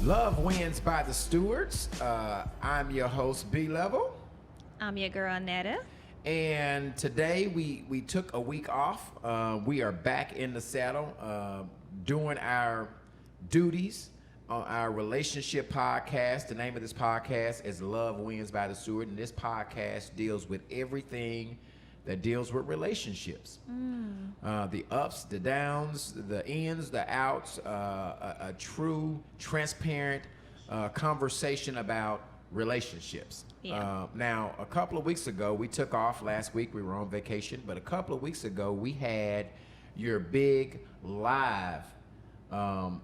Love Wins by the Stewarts. I'm your host, B Level. I'm your girl, Netta. And today we took a week off. We are back in the saddle doing our duties on our relationship podcast. The name of this podcast is Love Wins by the Stewart. And this podcast deals with everything that deals with relationships. The ups, the downs, the ins, the outs, a true, transparent conversation about relationships. Yeah. Now, a couple of weeks ago, we took off last week. We were on vacation. But a couple of weeks ago, we had your big live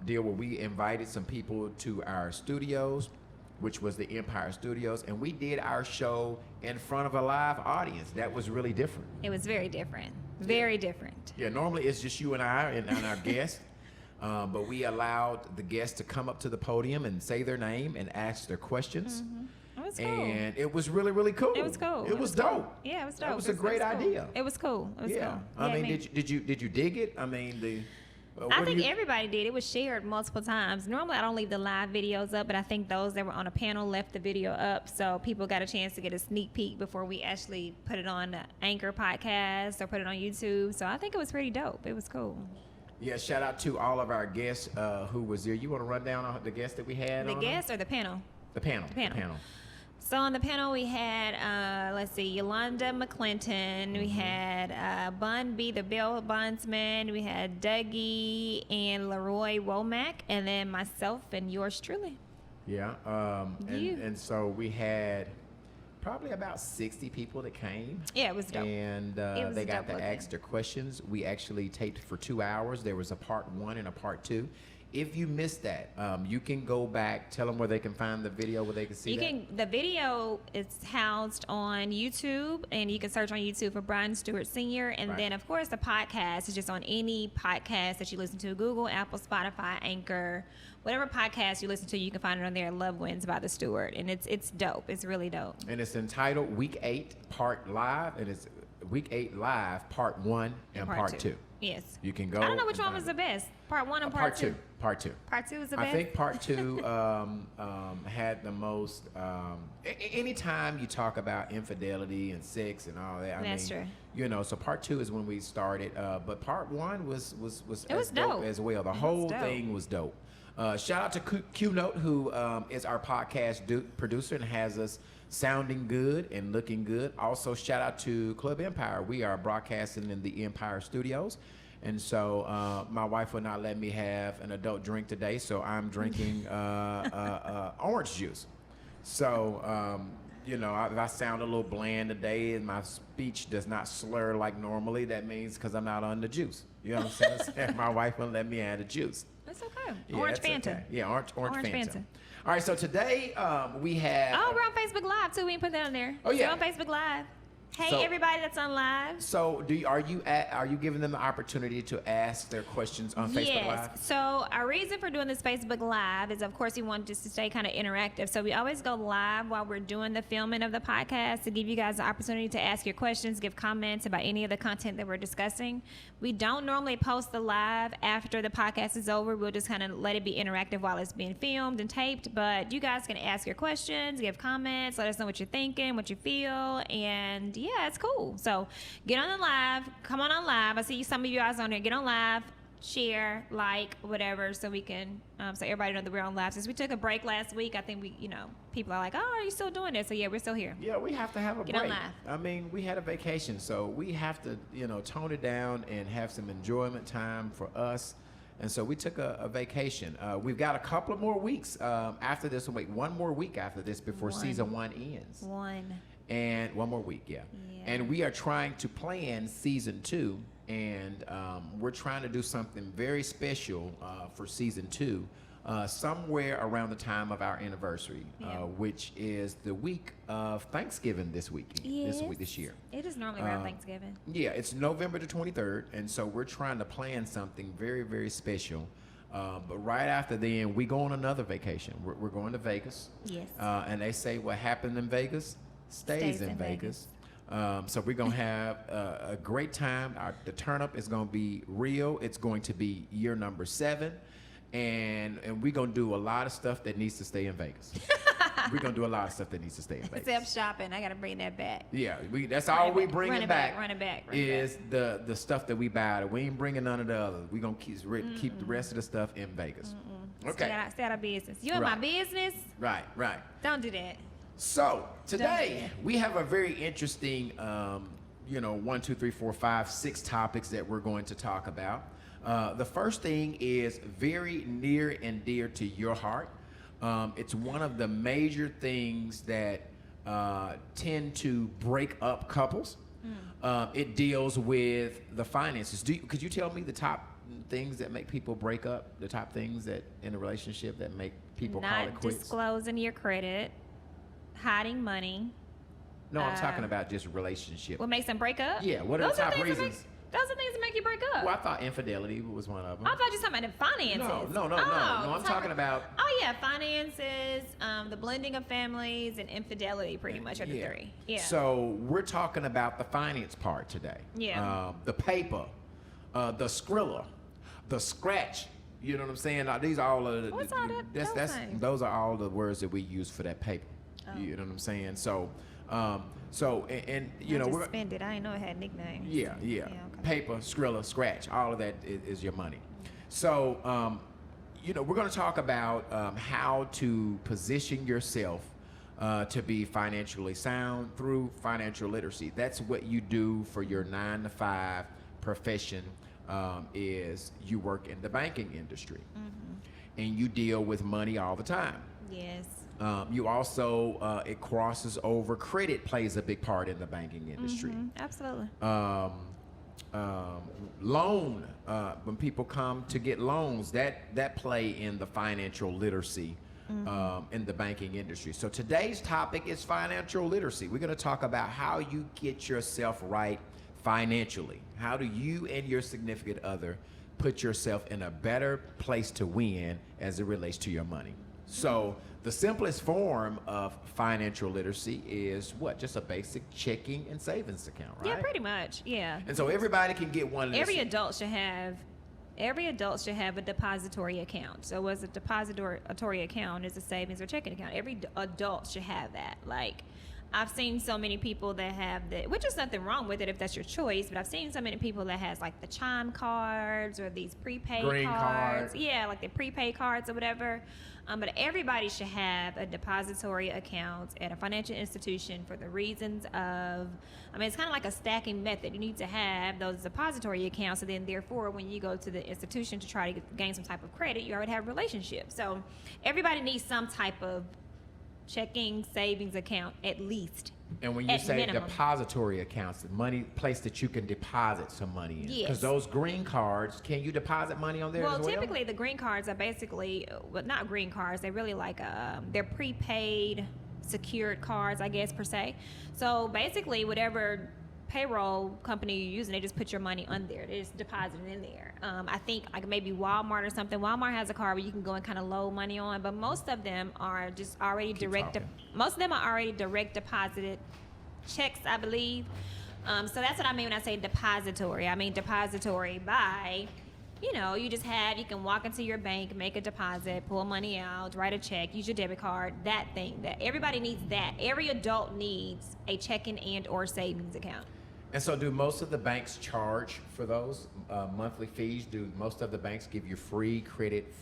deal where we invited some people to our studios, which was the Empire Studios, and we did our show in front of a live audience. That was really different. It was very different. Very different. Yeah, normally it's just you and I and our guest, but we allowed the guests to come up to the podium and say their name and ask their questions. Mm-hmm. It was cool. And it was really, really cool. It was cool. It was dope. Cool. Yeah, it was dope. That was a great idea. It was cool. It was yeah. cool. I mean, did you dig it? I mean, I think everybody did. It was shared multiple times. Normally, I don't leave the live videos up, but I think those that were on a panel left the video up, so people got a chance to get a sneak peek before we actually put it on the Anchor podcast or put it on YouTube. So I think it was pretty dope. It was cool. Yeah, shout out to all of our guests who was there. You want to run down the guests that we had? The guests or the panel? The panel. The panel. So on the panel we had, let's see, Yolanda McClinton, we had Bun B, the Bill Bondsman, we had Dougie and Leroy Womack, and then myself and yours truly. Yeah, and so we had probably about 60 people that came. Yeah, it was dope. And they got to ask their questions. We actually taped for 2 hours. There was a part 1 and a part 2. If you missed that, you can go back, tell them where they can find the video, where they can see The video is housed on YouTube, and you can search on YouTube for Brian Stewart Sr. And then, of course, the podcast is just on any podcast that you listen to, Google, Apple, Spotify, Anchor, whatever podcast you listen to, you can find it on there, Love Wins by the Stewart. And it's dope. It's really dope. And it's entitled Week 8 Part Live, and it's Week 8 Live Part 1 and Part 2. Yes. You can go. I don't know which one was the best. Part 1 or Part 2? Part 2. Part 2 was the best? I think Part 2 had the most. Anytime you talk about infidelity and sex and all that, That's true. You know, so Part 2 is when we started. But Part 1 was dope as well. The whole thing was dope. Shout out to Q Note, who is our podcast producer and has us sounding good and looking good. Also, shout out to Club Empire. We are broadcasting in the Empire Studios. And so my wife will not let me have an adult drink today, so I'm drinking orange juice. So, you know, if I sound a little bland today and my speech does not slur like normally, that means because I'm not on the juice. You know what I'm saying? My wife won't let me add the juice. That's okay. Yeah, Orange Fanta. Okay. Yeah, orange Fanta. Fanta. All right, so today we have... Oh, we're on Facebook Live, too. We didn't put that on there. Oh, yeah. We're on Facebook Live. Hey, So- everybody that's on live. So, are you giving them the opportunity to ask their questions on Facebook Live? Yes. So our reason for doing this Facebook Live is, of course, we want just to stay kind of interactive. So we always go live while we're doing the filming of the podcast to give you guys the opportunity to ask your questions, give comments about any of the content that we're discussing. We don't normally post the live after the podcast is over. We'll just kind of let it be interactive while it's being filmed and taped. But you guys can ask your questions, give comments, let us know what you're thinking, what you feel, and yeah, it's cool. So get on the live, come on live. I see some of you guys on there. Get on live, share, like, whatever, so we can, so everybody know that we're on live. Since we took a break last week, I think people are like, oh, are you still doing this? So yeah, we're still here. Yeah, we have to have a Get break. on live. I mean, we had a vacation, so we have to, tone it down and have some enjoyment time for us. And so we took a vacation. We've got a couple of more weeks after this. Wait, one more week after this before season 1 ends. And one more week, yeah. And we are trying to plan season 2, and we're trying to do something very special for season 2, somewhere around the time of our anniversary, which is the week of Thanksgiving this year. It is normally around Thanksgiving. Yeah, it's November the 23rd, and so we're trying to plan something very, very special. But right after then, we go on another vacation. We're going to Vegas. Yes. And they say what happened in Vegas stays in Vegas. So we're going to have a great time. The turn up is going to be real. It's going to be year number 7. and we're gonna do a lot of stuff that needs to stay in Vegas. We're gonna do a lot of stuff that needs to stay in Vegas. Except shopping. I gotta bring that back. Yeah, that's all we bring Run it it back. back, run it back, run it Is the stuff that we buy. We ain't bringing none of the others. We gonna keep the rest of the stuff in Vegas. Okay. Stay out of business. You in my Right. business? Right. Don't do that. So today we have a very interesting, 1, 2, 3, 4, 5, 6 topics that we're going to talk about. The first thing is very near and dear to your heart. It's one of the major things that tend to break up couples. It deals with the finances. Could you tell me the top things that make people break up? The top things that in a relationship that make people call it Not quits? disclosing your credit, hiding money. No, I'm talking about just relationship. What makes them break up? Yeah, what are the top reasons? Those are things that make you break up. Well, I thought infidelity was one of them. I thought you were talking about the finances. No. I'm talking about. Oh yeah, finances, the blending of families, and infidelity. Pretty much are the three. Yeah. So we're talking about the finance part today. Yeah. The paper, the skrilla, the scratch. You know what I'm saying? These are all of the. What's all that? Those are all the words that we use for that paper. Oh. You know what I'm saying? So, and I we're just spent it. I didn't know it had nicknames. Yeah. Okay. Paper, skrilla, scratch, all of that is your money. So, we're going to talk about how to position yourself to be financially sound through financial literacy. That's what you do for your 9-to-5 profession. Is you work in the banking industry, and you deal with money all the time. Yes. You also, it crosses over. Credit plays a big part in the banking industry. Absolutely. Loan, when people come to get loans, that play in the financial literacy in the banking industry. So today's topic is financial literacy. We're going to talk about how you get yourself right financially. How do you and your significant other put yourself in a better place to win as it relates to your money? So the simplest form of financial literacy is what? Just a basic checking and savings account, right? Yeah, pretty much. Yeah. And so everybody can get one of these. Every adult should have a depository account. So what's a depository account is a savings or checking account. Every adult should have that. Like, I've seen so many people that have that, which is nothing wrong with it if that's your choice, but I've seen so many people that has like the chime cards or these prepaid Green cards. card. Yeah, like the prepaid cards or whatever. But everybody should have a depository account at a financial institution for the reasons of, it's kind of like a stacking method. You need to have those depository accounts, and then therefore when you go to the institution to try to gain some type of credit, you already have a relationship. So everybody needs some type of checking savings account at least. And when you say minimum. depository accounts, the money place that you can deposit some money in. Yes. Because those green cards, can you deposit money on there Well, as well? typically the green cards are basically, well, not green cards. They're really like they're prepaid, secured cards, I guess per se. So basically, whatever payroll company you're using, they just put your money on there. They just deposit it in there. I think like maybe Walmart or something. Walmart has a card where you can go and kind of load money on, but most of them are just already most of them are already direct deposited checks, I believe. So that's what I mean when I say depository. I mean depository by, you can walk into your bank, make a deposit, pull money out, write a check, use your debit card, that thing. That everybody needs that. Every adult needs a checking and or savings account. And so do most of the banks charge for those monthly fees? Do most of the banks give you free credit,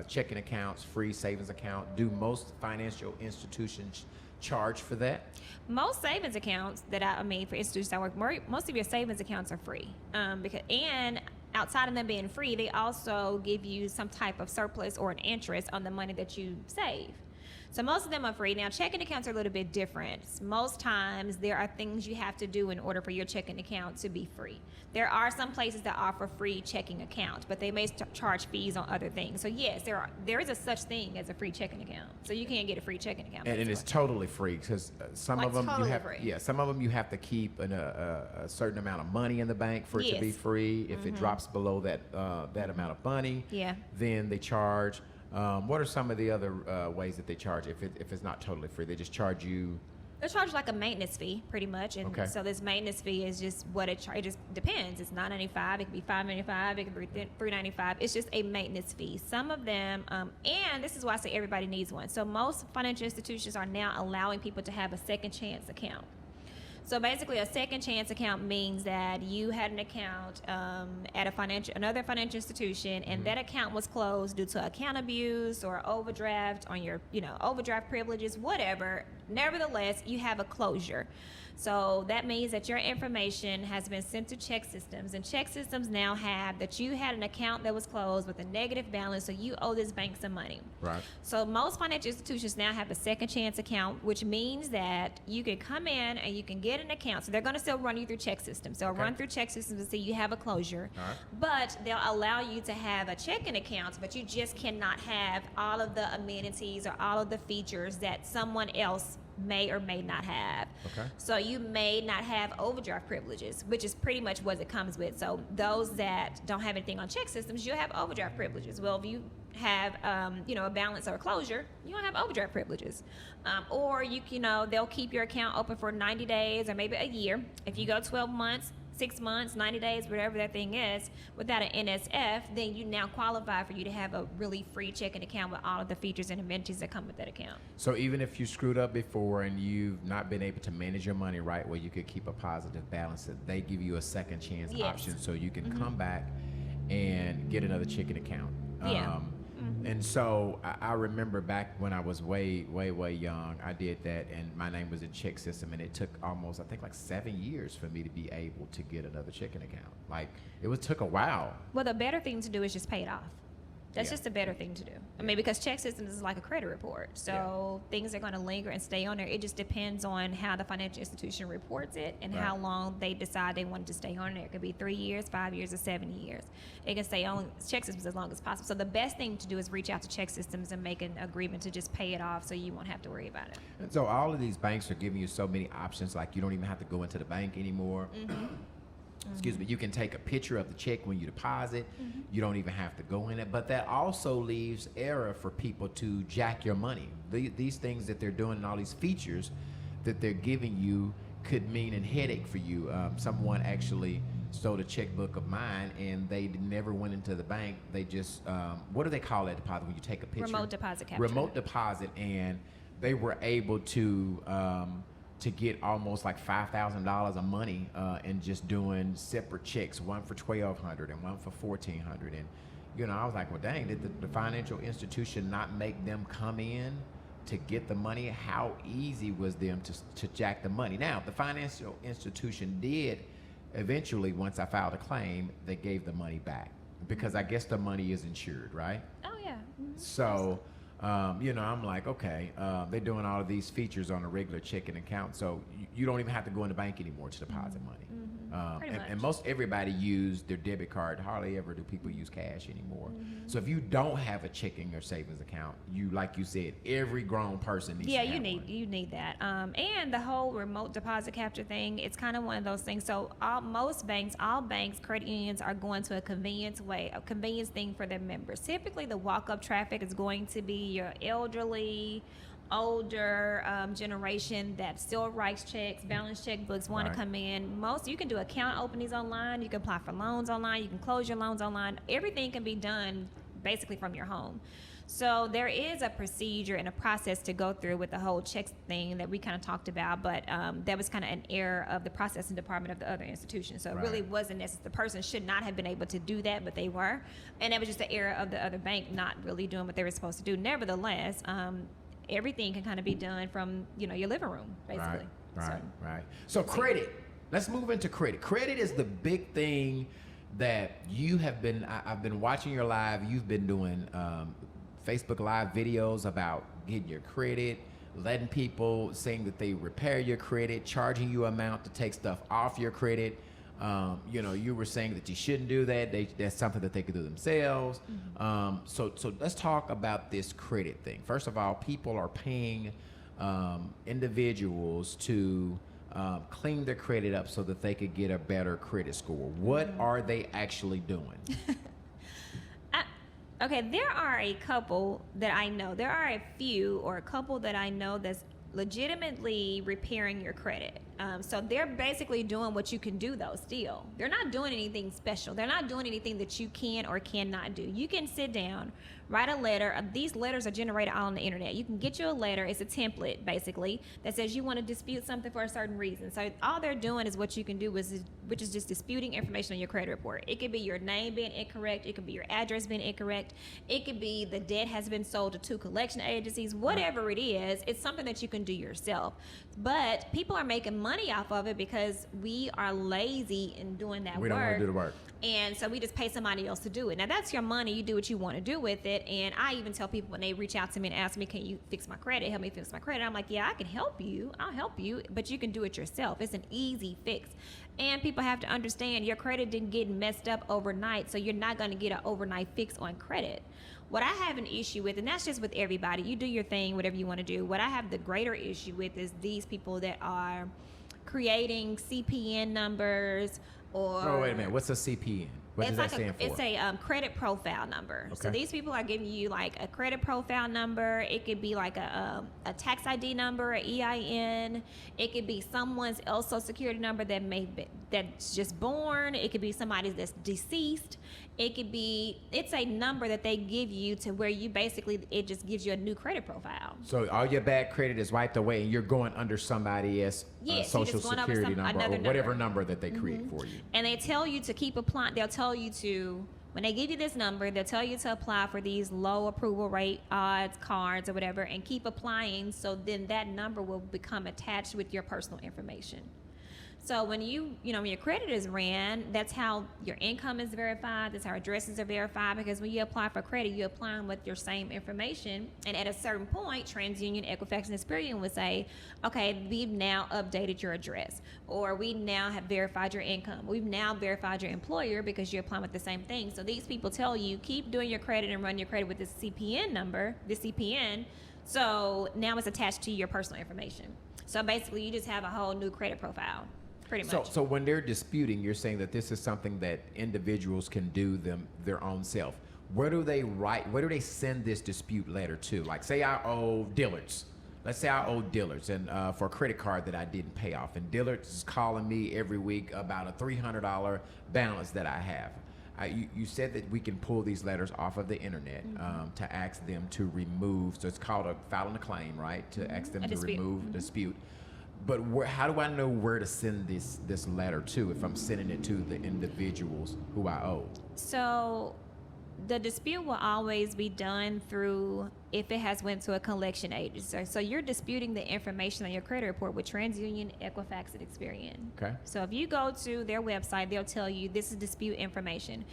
checking accounts, free savings account? Do most financial institutions charge for that? Most savings accounts for institutions I work, most of your savings accounts are free. And outside of them being free, they also give you some type of surplus or an interest on the money that you save. So most of them are free. Now, checking accounts are a little bit different. Most times, there are things you have to do in order for your checking account to be free. There are some places that offer free checking accounts, but they may charge fees on other things. So yes, there is a such thing as a free checking account. So you can get a free checking account. And it's totally free because some of them you have to keep a certain amount of money in the bank for it to be free. If it drops below that amount of money, then they charge. What are some of the other ways that they charge if it's not totally free? They just charge you They charge like a maintenance fee, pretty much, and Okay. so this maintenance fee is just what it just depends. It's $9.95, it could be $5.95, it could be $3.95. It's just a maintenance fee. Some of them, and this is why I say everybody needs one. So most financial institutions are now allowing people to have a second chance account. So basically, a second chance account means that you had an account at another financial institution, and that account was closed due to account abuse or overdraft on your, overdraft privileges, whatever. Nevertheless, you have a closure. So that means that your information has been sent to check systems, and check systems now have that you had an account that was closed with a negative balance, so you owe this bank some money. Right. So most financial institutions now have a second chance account, which means that you can come in and you can get an account. So they're going to still run you through check systems. They'll run through check systems to see you have a closure. All right. But they'll allow you to have a checking account, but you just cannot have all of the amenities or all of the features that someone else may or may not have. Okay. So you may not have overdraft privileges, which is pretty much what it comes with. So those that don't have anything on check systems, you'll have overdraft privileges. Well, if you have a balance or a closure, you don't have overdraft privileges. Or they'll keep your account open for 90 days or maybe a year. If you go 12 months, 6 months, 90 days, whatever that thing is, without an NSF, then you now qualify for you to have a really free checking account with all of the features and amenities that come with that account. So even if you screwed up before and you've not been able to manage your money right where you could keep a positive balance, that they give you a second chance option so you can come back and get another checking account. Yeah. And so I remember back when I was way young, I did that, and my name was in check system, and it took almost, I think, like 7 years for me to be able to get another checking account. Like, took a while. Well, the better thing to do is just pay it off. That's Yeah. just a better thing to do. I mean, because check systems is like a credit report. So things are going to linger and stay on there. It just depends on how the financial institution reports it and how long they decide they want it to stay on there. It could be 3 years, 5 years, or 7 years. It can stay on check systems as long as possible. So the best thing to do is reach out to check systems and make an agreement to just pay it off so you won't have to worry about it. And so all of these banks are giving you so many options, like you don't even have to go into the bank anymore. Excuse me, you can take a picture of the check when you deposit. You don't even have to go in it. But that also leaves error for people to jack your money. These things that they're doing and all these features that they're giving you could mean a headache for you. Someone actually stole a checkbook of mine, and they never went into the bank. They just, what do they call that deposit when you take a picture? Remote deposit capture. Remote deposit, and they were able to get almost like $5,000 of money and just doing separate checks, one for $1,200 and one for $1,400. And I was like, well, dang, did the financial institution not make them come in to get the money? How easy was them to jack the money? Now, the financial institution did eventually, once I filed a claim, they gave the money back because I guess the money is insured, right? Oh, yeah. So, I'm like, okay, they're doing all of these features on a regular checking account, so you don't even have to go in the bank anymore to deposit money. And most everybody use their debit card. Hardly ever do people use cash anymore. So if you don't have a checking or savings account, like you said, every grown person needs to have one. you need that. And the whole remote deposit capture thing, it's kind of one of those things. So all banks, credit unions are going to a convenience thing for their members. Typically, the walk-up traffic is going to be your elderly, older generation that still writes checks, balance checkbooks, want to come in. You can do account openings online. You can apply for loans online. You can close your loans online. Everything can be done basically from your home. So there is a procedure and a process to go through with the whole checks thing that we kind of talked about, but that was kind of an error of the processing department of the other institution. So it really wasn't necessary. The person should not have been able to do that, but they were. And that was just an error of the other bank not really doing what they were supposed to do. Nevertheless, everything can kind of be done from your living room, basically. Right. So credit. Let's move into credit. Credit is the big thing that I've been watching your live. You've been doing Facebook Live videos about getting your credit, letting people saying that they repair your credit, charging you amount to take stuff off your credit. You were saying that you shouldn't do that. That's something that they could do themselves. So let's talk about this credit thing. First of all, people are paying individuals to clean their credit up so that they could get a better credit score. What are they actually doing? Okay, there are a couple that I know. There are a few or a couple that I know that's legitimately repairing your credit. So they're basically doing what you can do, though. Still, they're not doing anything special. They're not doing anything that you can or cannot do. You can sit down, write a letter. These letters are generated all on the internet. You can get you a letter. It's a template, basically, that says you want to dispute something for a certain reason. So all they're doing is what you can do, which is just disputing information on your credit report. It could be your name being incorrect. It could be your address being incorrect. It could be the debt has been sold to 2 collection agencies. Whatever it is, it's something that you can do yourself. But people are making money off of it because we are lazy in doing that work. We don't want to do the work. And so we just pay somebody else to do it. Now, that's your money. You do what you want to do with it. And I even tell people when they reach out to me and ask me, can you fix my credit? Help me fix my credit. I'm like, yeah, I can help you. I'll help you. But you can do it yourself. It's an easy fix. And people have to understand your credit didn't get messed up overnight. So you're not going to get an overnight fix on credit. What I have an issue with, and that's just with everybody, you do your thing, whatever you want to do. What I have the greater issue with is these people that are creating CPN numbers or... Oh, wait a minute. What's a CPN? What does that stand for? It's a credit profile number. Okay. So these people are giving you like a credit profile number. It could be like a tax ID number, an EIN. It could be someone's else social security number that's just born. It could be somebody that's deceased. It's a number that they give you to where you basically, it just gives you a new credit profile. So all your bad credit is wiped away and you're going under somebody else's social security number or whatever number that they create for you. And they tell you to keep applying. They'll tell you to, when they give you this number, they'll tell you to apply for these low approval rate odds, cards, or whatever, and keep applying, so then that number will become attached with your personal information. So when when your credit is ran, that's how your income is verified. That's how addresses are verified, because when you apply for credit, you apply them with your same information. And at a certain point, TransUnion, Equifax, and Experian would say, okay, we've now updated your address, or we now have verified your income. We've now verified your employer because you're applying with the same thing. So these people tell you, keep doing your credit and run your credit with this CPN number, this CPN. So now it's attached to your personal information. So basically, you just have a whole new credit profile. Pretty much. So when they're disputing, you're saying that this is something that individuals can do their own self. Where do they write? Where do they send this dispute letter to? Like, say I owe Dillard's. Let's say I owe Dillard's and for a credit card that I didn't pay off, and Dillard's is calling me every week about a $300 balance that I have. You said that we can pull these letters off of the internet to ask them to remove. So it's called filing a claim, right? To ask them to remove a dispute. But how do I know where to send this letter to if I'm sending it to the individuals who I owe? So the dispute will always be done through, if it has went to a collection agency. So you're disputing the information on your credit report with TransUnion, Equifax, and Experian. Okay. So if you go to their website, they'll tell you this is dispute information.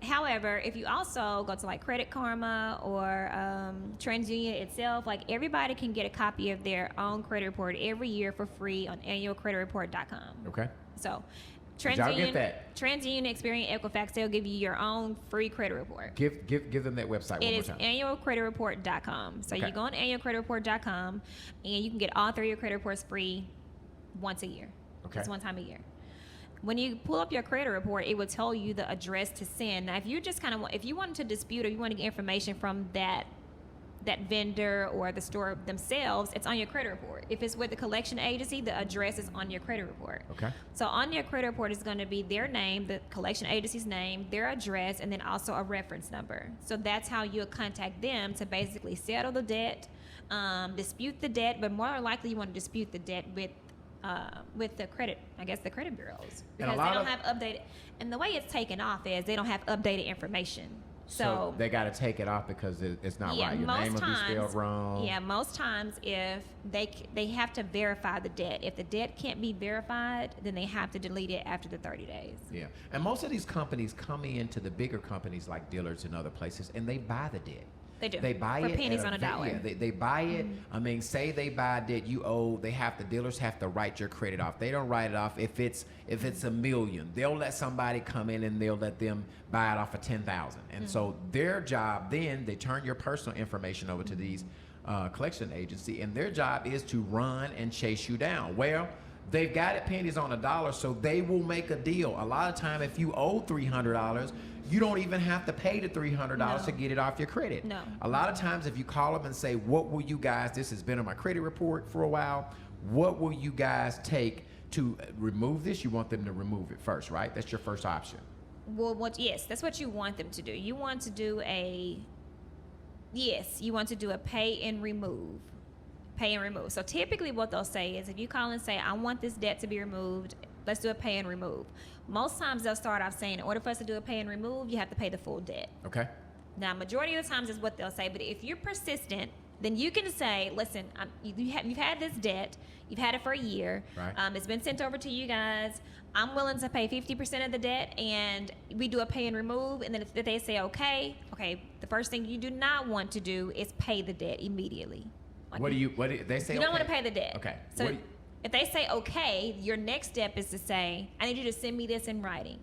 However, if you also go to like Credit Karma or TransUnion itself, like everybody can get a copy of their own credit report every year for free on annualcreditreport.com. Okay. So TransUnion, Experian, Equifax, they'll give you your own free credit report. Give them that website one more time. It is annualcreditreport.com. So you go on annualcreditreport.com and you can get all 3 of your credit reports free once a year. Okay. Just one time a year. When you pull up your credit report, it will tell you the address to send. Now, if you just if you wanted to dispute or you want to get information from that vendor or the store themselves, it's on your credit report. If it's with the collection agency, the address is on your credit report. Okay. So on your credit report is going to be their name, the collection agency's name, their address, and then also a reference number. So that's how you'll contact them to basically settle the debt, dispute the debt, but more than likely you want to dispute the debt with the credit bureaus, because they don't have updated. And the way it's taken off is they don't have updated information. So they got to take it off because it's not right. Your name will be spelled wrong. Yeah, most times if they have to verify the debt. If the debt can't be verified, then they have to delete it after the 30 days. Yeah, and most of these companies come into the bigger companies like Dillard's and other places, and they buy the debt. They do. They buy for it pennies on a dollar. Yeah, they buy it. I mean, say they buy debt you owe. The dealers have to write your credit off. They don't write it off if it's $1 million. They'll let somebody come in and they'll let them buy it off for $10,000. And so their job then, they turn your personal information over to these collection agency, and their job is to run and chase you down. Well, they've got it pennies on a dollar, so they will make a deal. A lot of time, if you owe $300, you don't even have to pay the $300 No. to get it off your credit. No. A lot of times if you call them and say, what will you guys, this has been on my credit report for a while, what will you guys take to remove this? You want them to remove it first, right? That's your first option. Well, yes, that's what you want them to do. You want to do a pay and remove. Pay and remove. So typically what they'll say is if you call and say, I want this debt to be removed, let's do a pay and remove. Most times they'll start off saying, in order for us to do a pay and remove, you have to pay the full debt. Okay. Now, majority of the times is what they'll say, but if you're persistent, then you can say, listen, you've had this debt, you've had it for a year, Right. It's been sent over to you guys, I'm willing to pay 50% of the debt, and we do a pay and remove, and then if they say okay, the first thing you do not want to do is pay the debt immediately. Like, What do they say? you don't want to pay the debt. Okay. So if they say okay, your next step is to say, I need you to send me this in writing.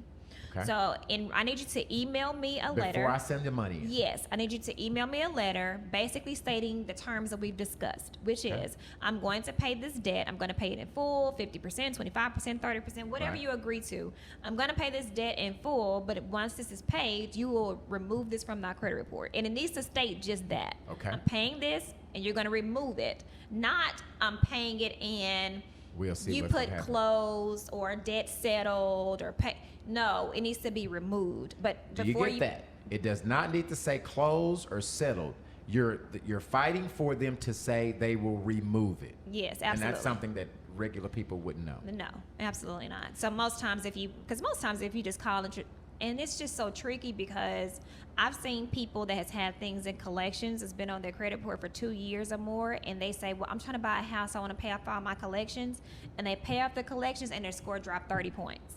Okay. So I need you to email me a letter. Before I send the money in. Yes, I need you to email me a letter basically stating the terms that we've discussed, which is I'm going to pay this debt. I'm going to pay it in full, 50%, 25%, 30%, whatever Right. you agree to. I'm going to pay this debt in full, but once this is paid, you will remove this from my credit report. And it needs to state just that. Okay. I'm paying this, and you're going to remove it. Not I'm paying it in. We'll see You what's put happening. closed or debt settled or pay. No, it needs to be removed. But Do you before get that? It does not need to say closed or settled. You're fighting for them to say they will remove it. Yes, absolutely. And that's something that regular people wouldn't know. No, absolutely not. So most times if you just call and it's just so tricky because I've seen people that has had things in collections, has been on their credit report for 2 years or more, and they say, well, I'm trying to buy a house, I want to pay off all my collections, and they pay off the collections and their score dropped 30 points.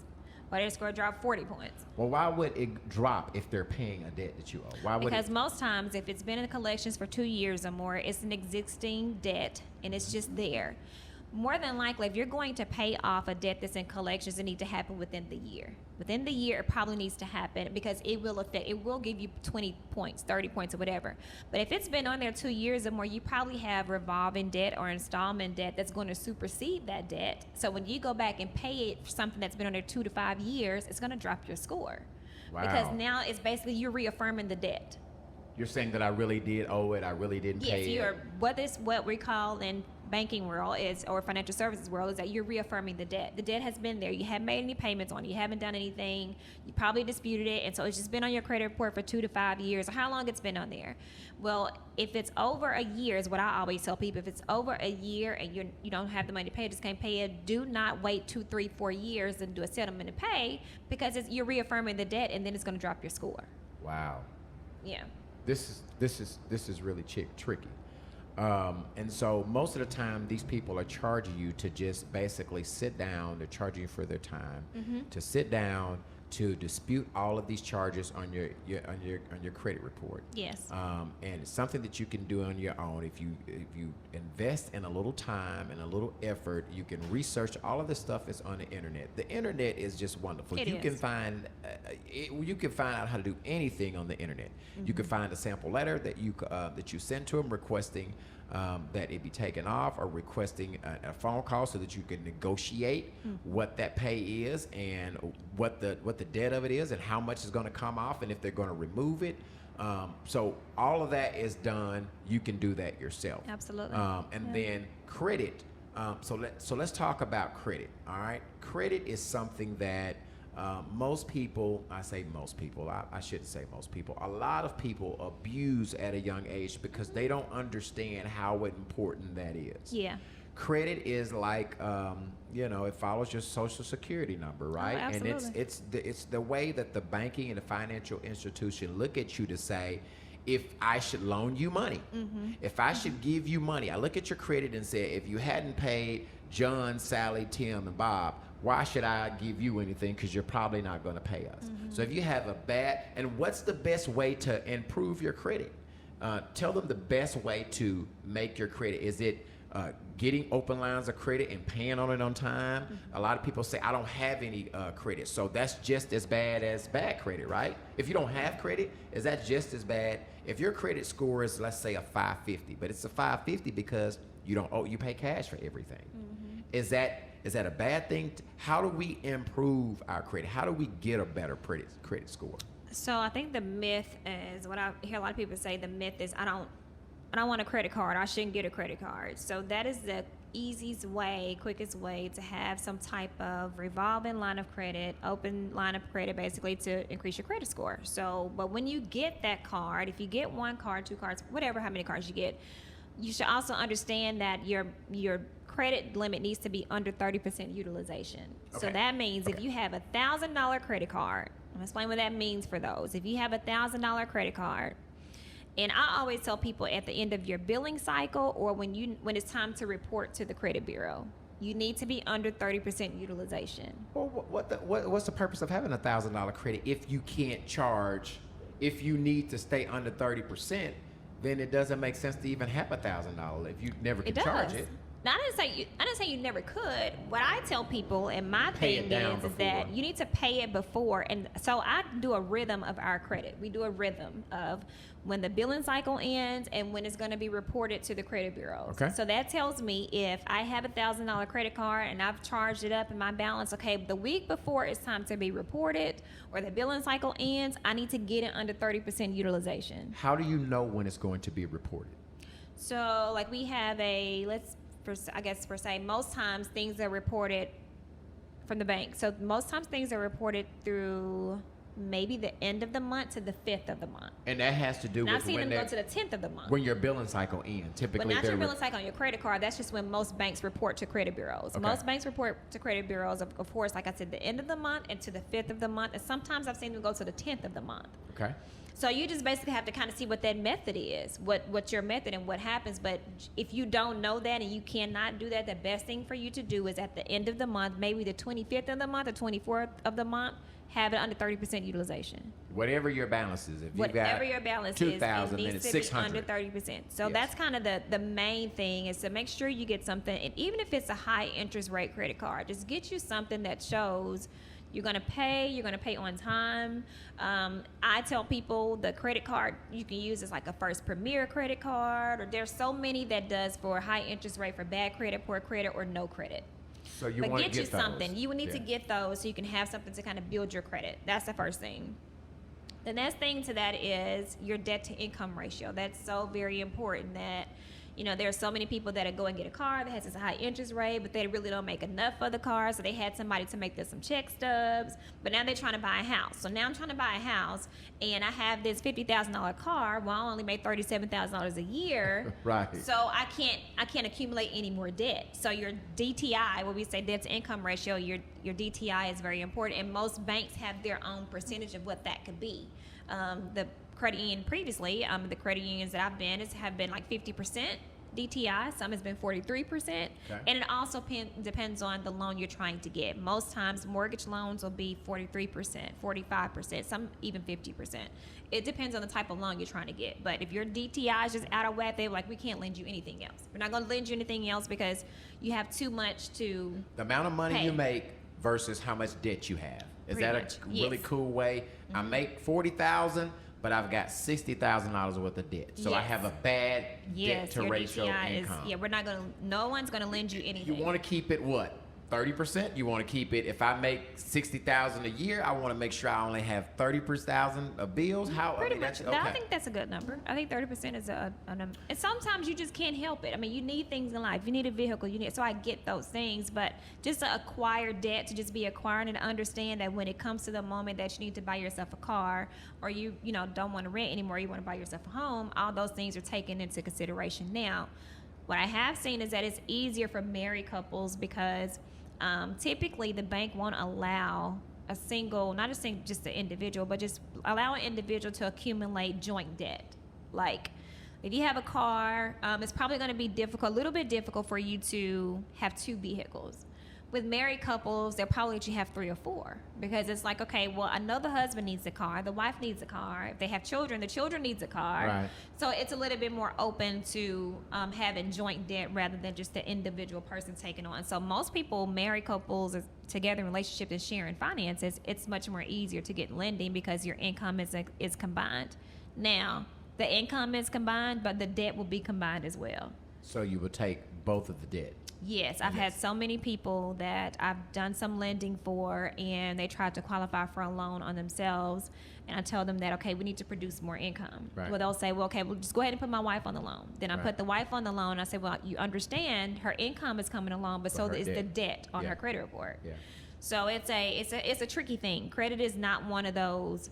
Or their score dropped 40 points. Well, why would it drop if they're paying a debt that you owe? Why would Because most times, if it's been in collections for 2 years or more, it's an existing debt and it's just there. More than likely, if you're going to pay off a debt that's in collections, it needs to happen within the year. Within the year, it probably needs to happen because it will give you 20 points, 30 points, or whatever. But if it's been on there 2 years or more, you probably have revolving debt or installment debt that's going to supersede that debt. So when you go back and pay it for something that's been on there 2 to 5 years, it's going to drop your score. Wow. Because now it's basically you're reaffirming the debt. You're saying that I really did owe it, I really didn't pay it. Yes, what we call in banking world or financial services world is that you're reaffirming the debt. The debt has been there. You haven't made any payments on it. You haven't done anything. You probably disputed it, and so it's just been on your credit report for 2 to 5 years, or how long it's been on there. Well, if it's over a year, is what I always tell people. If it's over a year and you don't have the money to pay, just can't pay it, do not wait 2, 3, 4 years and do a settlement and pay because you're reaffirming the debt, and then it's going to drop your score. Wow. Yeah. This is really tricky. And so most of the time, these people are charging you to just basically sit down. They're charging you for their time to sit down to dispute all of these charges on your credit report. Yes. And it's something that you can do on your own. If you invest in a little time and a little effort, you can research all of this stuff is on the internet. The internet is just wonderful. You can find out how to do anything on the internet. You can find a sample letter that you send to them requesting that it be taken off, or requesting a phone call so that you can negotiate what that pay is and what the debt of it is and how much is going to come off and if they're going to remove it. So all of that is done. You can do that yourself. Absolutely. Then credit. So let's talk about credit. All right. Credit is something that most people, I shouldn't say most people, a lot of people abuse at a young age because they don't understand how important that is. Yeah. Credit is like, it follows your social security number, right? Oh, and absolutely. it's the way that the banking and the financial institution look at you to say, if I should loan you money, if I should give you money, I look at your credit and say, if you hadn't paid John, Sally, Tim, and Bob, why should I give you anything? Because you're probably not going to pay us. So if you have and what's the best way to improve your credit? Tell them the best way to make your credit. Is it getting open lines of credit and paying on it on time? A lot of people say, I don't have any credit. So that's just as bad as bad credit, right? If you don't have credit, is that just as bad? If your credit score is, let's say, a 550, but it's a 550 because you pay cash for everything. Is that a bad thing? How do we improve our credit? How do we get a better credit score? So I think the myth is what I hear a lot of people say. The myth is I don't want a credit card. I shouldn't get a credit card. So that is the easiest way, quickest way to have some type of revolving line of credit, open line of credit, basically to increase your credit score. So, but when you get that card, if you get one card, two cards, whatever, how many cards you get, you should also understand that your credit limit needs to be under 30% utilization. Okay. So that means if you have $1,000 credit card, I'm gonna explain what that means for those. If you have $1,000 credit card, and I always tell people at the end of your billing cycle or when it's time to report to the credit bureau, you need to be under 30% utilization. Well, what's the purpose of having $1,000 credit if you can't charge? If you need to stay under 30%, then it doesn't make sense to even have $1,000 if you never can charge it. Now, I didn't say you never could. What I tell people, and my thing is that you need to pay it before. And so I do a rhythm of our credit. We do a rhythm of when the billing cycle ends and when it's going to be reported to the credit bureau. Okay. So that tells me if I have $1,000 credit card and I've charged it up in my balance, okay, the week before it's time to be reported or the billing cycle ends, I need to get it under 30% utilization. How do you know when it's going to be reported? So like we have most times things are reported from the bank. So most times things are reported through maybe the end of the month to the 5th of the month. And that has to do and with I've seen them go to the 10th of the month. When your billing cycle ends. Typically, but not your billing cycle on your credit card. That's just when most banks report to credit bureaus. Okay. Most banks report to credit bureaus, of course, like I said, the end of the month and to the 5th of the month. And sometimes I've seen them go to the 10th of the month. Okay. So you just basically have to kind of see what that method is, what's your method and what happens. But if you don't know that and you cannot do that, the best thing for you to do is at the end of the month, maybe the 25th of the month or 24th of the month, have it under 30% utilization. Whatever your balance is. If you Whatever got your balance 2,000, is, it then needs it's to be 600. under 30%. So Yes. that's kind of the main thing is to make sure you get something, and even if it's a high interest rate credit card, just get you something that shows you're going to pay on time. I tell people the credit card you can use is like a First Premier credit card, or there's so many that does for high interest rate for bad credit, poor credit, or no credit. So you But want to get you get those. something. You would need to Yeah. get those so you can have something to kind of build your credit. That's the first thing. The next thing to that is your debt to income ratio. That's so very important that, there are so many people that go and get a car that has this high interest rate, but they really don't make enough for the car. So they had somebody to make them some check stubs, but now they're trying to buy a house. So now I'm trying to buy a house and I have this $50,000 car. Well, I only make $37,000 a year. Right. So I can't accumulate any more debt. So your DTI, what we say debt to income ratio, your DTI is very important. And most banks have their own percentage of what that could be. The credit union previously, the credit unions that I've been have been like 50% DTI. Some has been 43%. Okay. And it also depends on the loan you're trying to get. Most times mortgage loans will be 43%, 45%, some even 50%. It depends on the type of loan you're trying to get. But if your DTI is just out of whack, they're like, we can't lend you anything else. We're not going to lend you anything else because you have too much to The amount of money pay. you make versus how much debt you have. Is Pretty that much, a really yes. cool way? I make $40,000, but I've got $60,000 worth of debt. So I Yes. have a bad debt to your ratio DTI income. no one's going to lend you anything. You want to keep it what? 30%? You want to keep it, if I make $60,000 a year, I want to make sure I only have 30,000 of bills. Pretty much. Okay. I think that's a good number. I think 30% is and sometimes you just can't help it. I mean, you need things in life. You need a vehicle. So I get those things, but just to acquire debt, to just be acquiring and understand that when it comes to the moment that you need to buy yourself a car or you don't want to rent anymore, you want to buy yourself a home, all those things are taken into consideration. Now, what I have seen is that it's easier for married couples because typically the bank won't allow just an individual, but just allow an individual to accumulate joint debt. Like if you have a car, it's probably going to be a little bit difficult for you to have two vehicles. With married couples, they'll probably let you have 3 or 4 because it's like, okay, well, I know the husband needs a car, the wife needs a car. If they have children, the children needs a car. Right. So it's a little bit more open to having joint debt rather than just the individual person taking on. So most people, married couples, are together in relationships and sharing finances. It's much more easier to get lending because your income is combined. Now, the income is combined, but the debt will be combined as well. So you would take both of the debt. Yes, I've had so many people that I've done some lending for, and they tried to qualify for a loan on themselves, and I tell them that, okay, we need to produce more income. Right. Well, they'll say, well, okay, well, just go ahead and put my wife on the loan. Then I Right. put the wife on the loan. I say, well, you understand her income is coming along, but so her is the debt on Yeah. her credit report. Yeah. So it's a tricky thing. Credit is not one of those,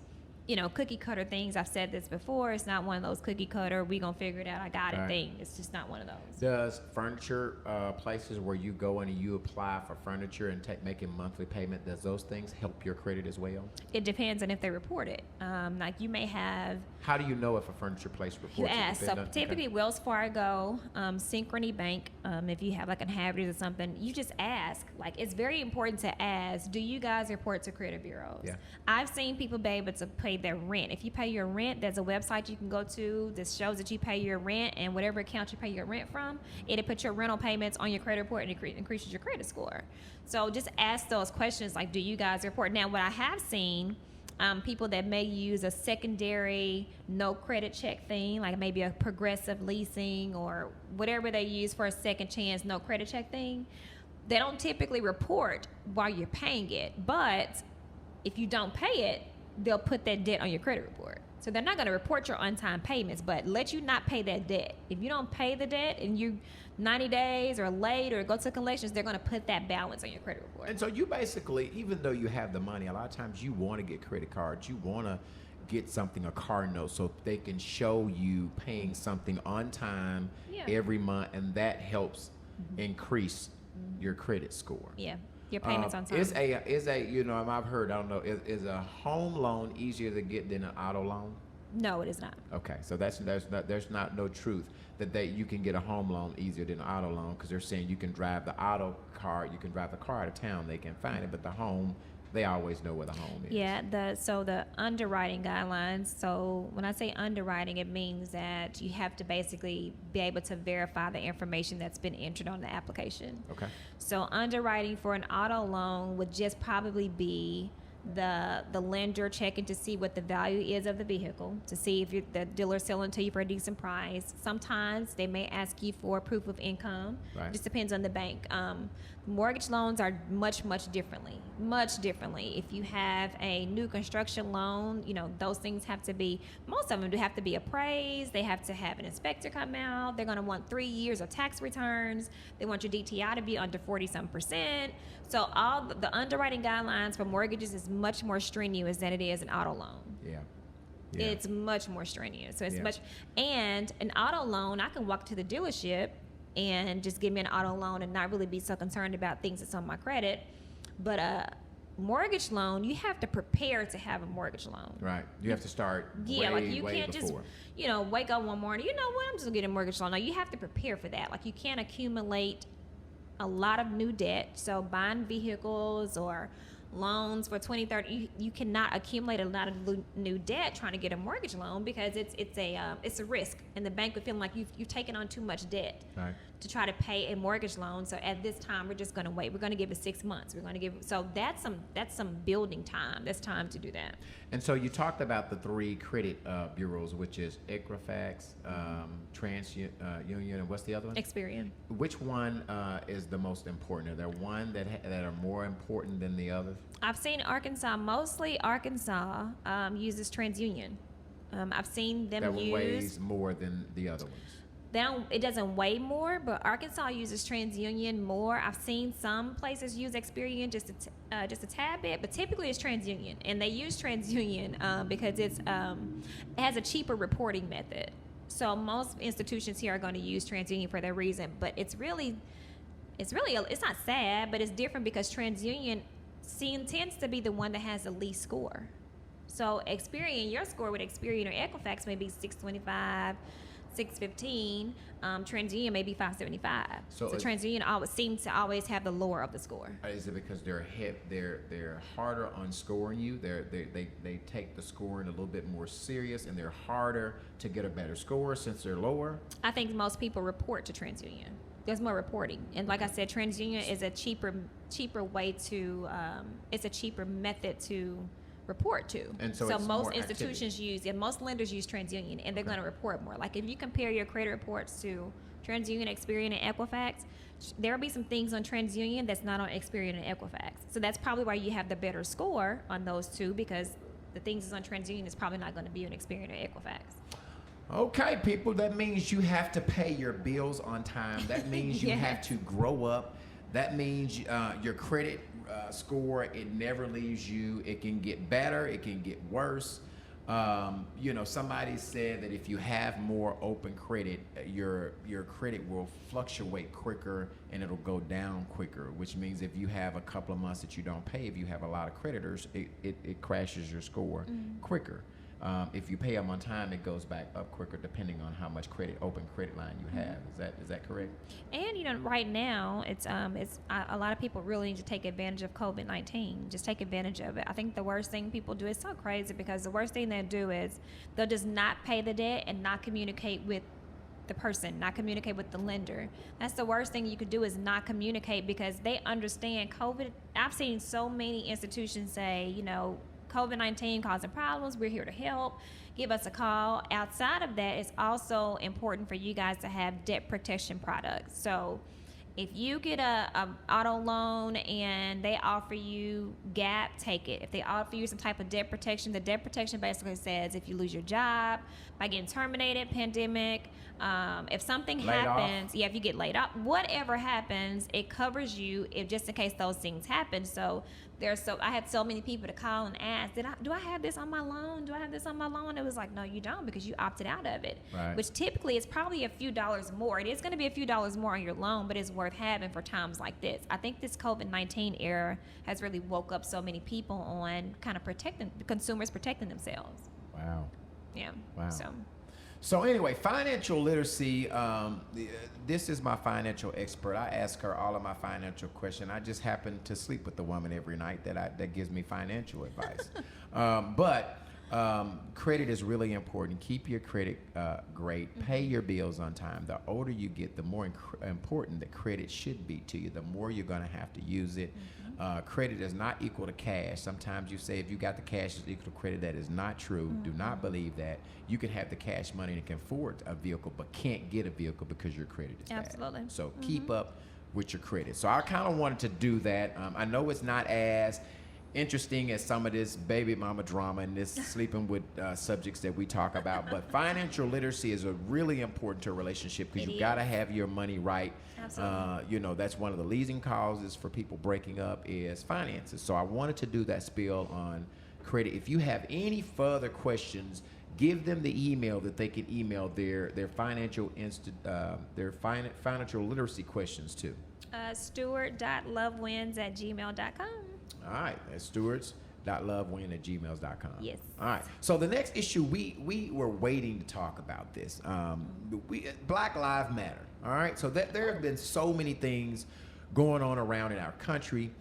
cookie cutter things. I've said this before. It's not one of those cookie cutter, we gonna figure it out, I got it Right. thing. It's just not one of those. Does furniture places where you go in and you apply for furniture and making monthly payment, does those things help your credit as well? It depends on if they report it. Like you may have, How do you know if a furniture place reports you it? ask. So Depend on- typically Wells Fargo, Synchrony Bank, if you have like inhabitants or something, you just ask. Like it's very important to ask, do you guys report to credit bureaus? Yeah. I've seen people be able to pay their rent. If you pay your rent, there's a website you can go to that shows that you pay your rent, and whatever account you pay your rent from, it'll put your rental payments on your credit report and it increases your credit score. So just ask those questions like, do you guys report? Now, what I have seen, people that may use a secondary no credit check thing, like maybe a progressive leasing or whatever they use for a second chance no credit check thing, they don't typically report while you're paying it. But if you don't pay it, they'll put that debt on your credit report. So they're not going to report your on-time payments, but let you not pay that debt. If you don't pay the debt and you 90 days or late or go to collections, they're going to put that balance on your credit report. And so you basically, even though you have the money, a lot of times you want to get credit cards, you want to get something, a car note, so they can show you paying something on time every month, and that helps increase your credit score. Yeah. Your payments on time. Is a I've heard, I don't know, is a home loan easier to get than an auto loan? No, it is not. Okay, so there's not no truth that you can get a home loan easier than an auto loan, because they're saying you can drive the car out of town, they can find it, but the home, they always know where the home is. Yeah, so the underwriting guidelines, so when I say underwriting, it means that you have to basically be able to verify the information that's been entered on the application. Okay. So underwriting for an auto loan would just probably be the lender checking to see what the value is of the vehicle, to see if the dealer's selling to you for a decent price. Sometimes they may ask you for proof of income. Right. Just depends on the bank. Mortgage loans are much differently. If you have a new construction loan, those things have to be, most of them do have to be appraised. They have to have an inspector come out. They're going to want 3 years of tax returns. They want your DTI to be under 40-some%. So all the underwriting guidelines for mortgages is much more strenuous than it is an auto loan. Yeah. It's much more strenuous. So it's and an auto loan, I can walk to the dealership and just give me an auto loan and not really be so concerned about things that's on my credit. But a mortgage loan, you have to prepare to have a mortgage loan. Right. You have to start like you way can't before. just, wake up one morning, you know what, I'm just gonna get a mortgage loan. No, you have to prepare for that. Like you can't accumulate a lot of new debt. So buying vehicles or loans for 20, 30, you cannot accumulate a lot of new debt trying to get a mortgage loan, because it's a risk, and the bank would feel like you've taken on too much debt to try to pay a mortgage loan. So at this time, we're just going to wait. We're going to give it 6 months. So that's some building time. That's time to do that. And so you talked about the 3 credit bureaus, which is Equifax, TransUnion, and what's the other one? Experian. Which one is the most important? Are there one that are more important than the others? I've seen Arkansas, mostly Arkansas uses TransUnion. I've seen them that use. weighs more than the other ones. It doesn't weigh more, but Arkansas uses TransUnion more. I've seen some places use Experian just a tad bit, but typically it's TransUnion, and they use TransUnion because it has a cheaper reporting method. So most institutions here are going to use TransUnion for that reason. But it's not sad, but it's different because TransUnion tends to be the one that has the least score. So Experian, your score with Experian or Equifax may be 625. 615, TransUnion may be 575. So TransUnion seems to always have the lower of the score. Is it because they're harder on scoring you? They take the scoring a little bit more serious, and they're harder to get a better score since they're lower? I think most people report to TransUnion. There's more reporting, and like I said, TransUnion is a cheaper way to. It's a cheaper method to report to. And so it's most more institutions most lenders use TransUnion, and they're going to report more. Like if you compare your credit reports to TransUnion, Experian, and Equifax, there will be some things on TransUnion that's not on Experian and Equifax. So that's probably why you have the better score on those two, because the things that's on TransUnion is probably not going to be on Experian or Equifax. Okay, people, that means you have to pay your bills on time. That means you have to grow up. That means your credit score, it never leaves you. It can get better. It can get worse. Somebody said that if you have more open credit, your credit will fluctuate quicker and it'll go down quicker, which means if you have a couple of months that you don't pay, if you have a lot of creditors, it crashes your score quicker. If you pay them on time, it goes back up quicker depending on how much open credit line you have. Is that correct? And right now, it's a lot of people really need to take advantage of COVID-19. Just take advantage of it. I think the worst thing people do is so crazy, because the worst thing they do is they'll just not pay the debt and not communicate with the person, not communicate with the lender. That's the worst thing you could do, is not communicate, because they understand COVID. I've seen so many institutions say, COVID-19 causing problems, we're here to help, give us a call. Outside of that, it's also important for you guys to have debt protection products. So if you get a auto loan and they offer you GAP, take it. If they offer you some type of debt protection, the debt protection basically says if you lose your job by getting terminated, pandemic, if something happens, if you get laid off, whatever happens, it covers you if just in case those things happen. So I had so many people to call and ask, do I have this on my loan? Do I have this on my loan? It was like, no, you don't, because you opted out of it. Right. Which typically is probably a few dollars more. It is going to be a few dollars more on your loan, but it's worth having for times like this. I think this COVID-19 era has really woke up so many people on kind of protecting consumers, protecting themselves. Wow. Yeah. Wow. So anyway, financial literacy, this is my financial expert. I ask her all of my financial questions. I just happen to sleep with the woman every night that gives me financial advice. But credit is really important. Keep your credit great. Pay your bills on time. The older you get, the more important that credit should be to you, the more you're going to have to use it. Credit is not equal to cash. Sometimes you say if you got the cash, it's equal to credit. That is not true. Do not believe that. You can have the cash money and can afford a vehicle, but can't get a vehicle because your credit is Absolutely. bad. So keep up with your credit. So I kind of wanted to do that. I know it's not as interesting as some of this baby mama drama and this sleeping with subjects that we talk about, but financial literacy is really important to a relationship, because you got to have your money right. Absolutely. That's one of the leading causes for people breaking up is finances. So I wanted to do that spiel on credit. If you have any further questions, give them the email that they can email their financial financial literacy questions to. Stewart.lovewins@gmail.com. All right, that's stewarts.lovewin@gmails.com. Yes. All right. So the next issue, we were waiting to talk about this. Black Lives Matter. All right. So there have been so many things going on around in our country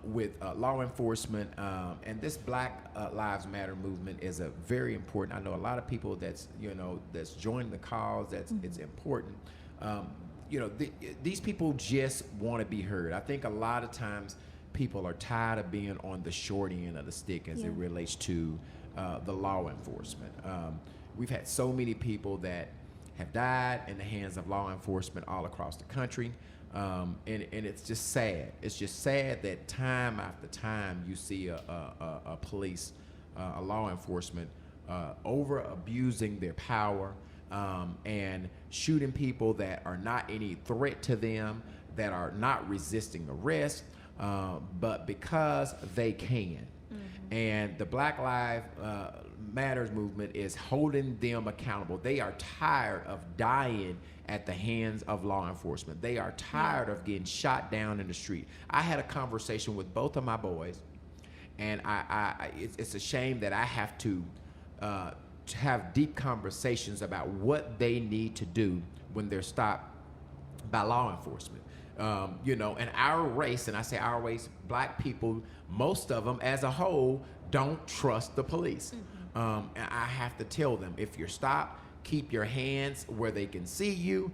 with law enforcement, and this Black Lives Matter movement is a very important. I know a lot of people that's joined the cause. It's important. These people just want to be heard. I think a lot of times people are tired of being on the short end of the stick as it relates to the law enforcement. We've had so many people that have died in the hands of law enforcement all across the country, and it's just sad. It's just sad that time after time you see a police, a law enforcement, over abusing their power and shooting people that are not any threat to them, that are not resisting arrest. But because they can. And the Black Lives Matters movement is holding them accountable. They are tired of dying at the hands of law enforcement. They are tired of getting shot down in the street. I had a conversation with both of my boys, and it's a shame that I have to have deep conversations about what they need to do when they're stopped by law enforcement. In our race, and I say our race, black people, most of them as a whole don't trust the police. And I have to tell them, if you're stopped, keep your hands where they can see you.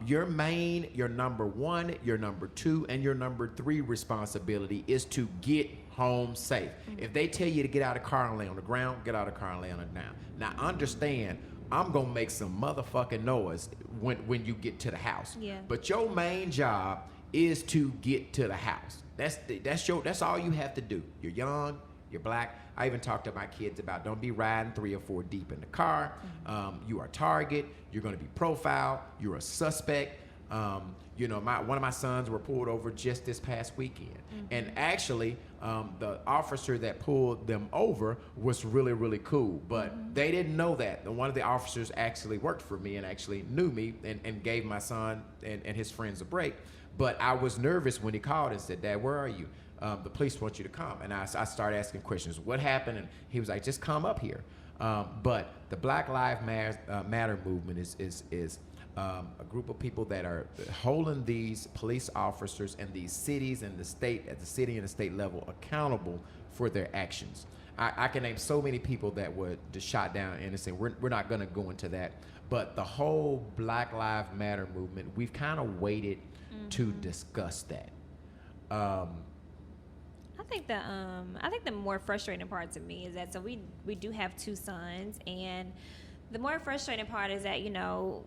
Your number one, your number two, and your number three responsibility is to get home safe. If they tell you to get out of the car and lay on the ground, get out of the car and lay on the ground. Now understand, I'm gonna make some motherfucking noise when you get to the house. Yeah. But your main job is to get to the house. That's all you have to do. You're young, you're black. I even talk to my kids about don't be riding 3 or 4 deep in the car. You are a target. You're gonna be profiled. You're a suspect. You know, one of my sons were pulled over just this past weekend. And actually, the officer that pulled them over was really, really cool. But they didn't know that. And one of the officers actually worked for me and actually knew me and gave my son and his friends a break. But I was nervous when he called and said, Dad, where are you? The police want you to come. And I started asking questions. What happened? And he was like, just come up here. But the Black Lives Matter movement is a group of people that are holding these police officers and these cities and the state, at the city and the state level, accountable for their actions. I can name so many people that were just shot down innocent. We're not going to go into that. But the whole Black Lives Matter movement, we've kind of waited to discuss that. I think the more frustrating part to me is that we do have 2 sons, and the more frustrating part is that, you know,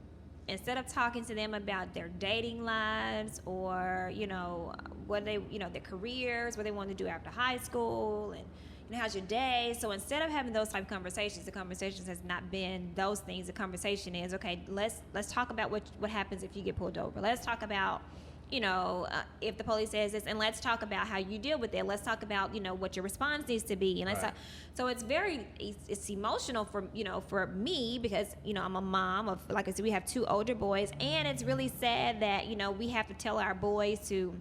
instead of talking to them about their dating lives or, you know, what they, you know, their careers, what they want to do after high school, and, you know, how's your day? So instead of having those type of conversations, the conversations has not been those things. The conversation is, okay, let's talk about what happens if you get pulled over. Let's talk about, you know, if the police says this, and let's talk about how you deal with it. Let's talk about, you know, what your response needs to be. And let's talk, so it's emotional for, you know, for me, because, you know, I'm a mom of, like I said, we have 2 older boys, and it's really sad that, you know, we have to tell our boys to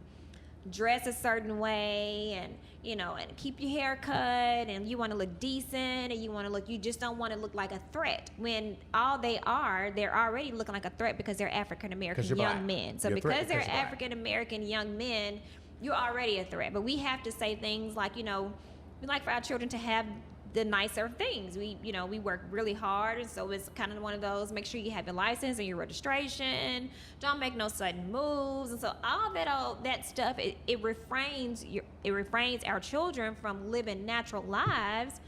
dress a certain way, and, you know, and keep your hair cut, and you want to look decent, and you just don't want to look like a threat, when they're already looking like a threat because they're African American young men. So because they're African American young men, you're already a threat. But we have to say things like, you know, we like for our children to have the nicer things. We work really hard, and so it's kind of one of those, make sure you have your license and your registration, don't make no sudden moves. And so all that stuff, it refrains our children from living natural lives,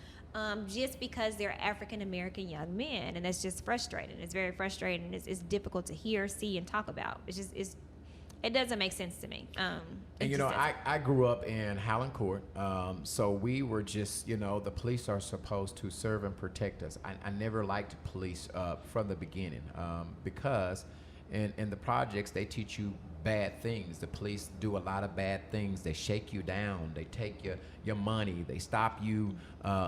just because they're African American young men. And that's just frustrating. It's very frustrating. It's difficult to hear, see, and talk about. It doesn't make sense to me. And, you know, I grew up in Howland Court, so we were just, you know, the police are supposed to serve and protect us. I never liked police from the beginning, because in the projects, they teach you bad things. The police do a lot of bad things. They shake you down. They take your money. They stop you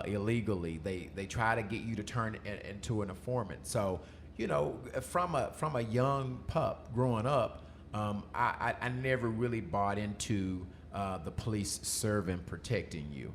illegally. They try to get you to turn into an informant. So, you know, from a young pup growing up, I never really bought into the police serving, protecting you.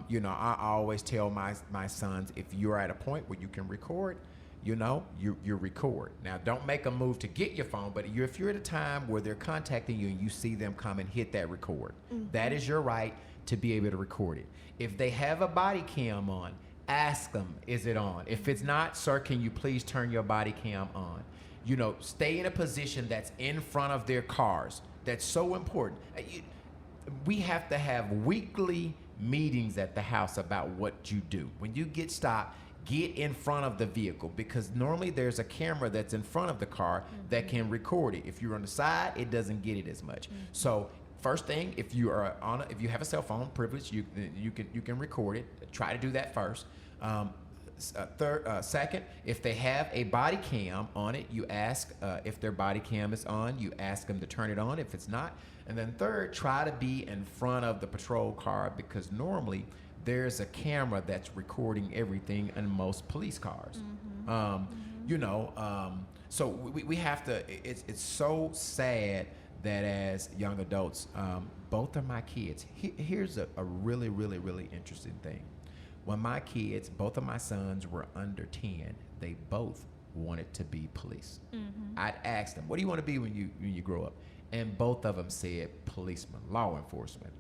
You know, I always tell my sons, if you're at a point where you can record, you know, you record. Now, don't make a move to get your phone, but if you're at a time where they're contacting you and you see them come and hit that record, that is your right to be able to record it. If they have a body cam on, ask them, is it on? If it's not, sir, can you please turn your body cam on? You know, stay in a position that's in front of their cars. That's so important. We have to have weekly meetings at the house about what you do. When you get stopped, get in front of the vehicle, because normally there's a camera that's in front of the car that can record it. If you're on the side, it doesn't get it as much. So first thing, if you have a cell phone privilege, you can record it. Try to do that first. Second, if they have a body cam on it, you ask if their body cam is on. You ask them to turn it on if it's not. And then third, try to be in front of the patrol car, because normally there's a camera that's recording everything in most police cars. You know, so we have to. It's so sad that as young adults, both of my kids. Here's a really, really, really interesting thing. When my kids, both of my sons, were under 10, they both wanted to be police. I'd ask them, what do you want to be when you grow up? And both of them said policeman, law enforcement.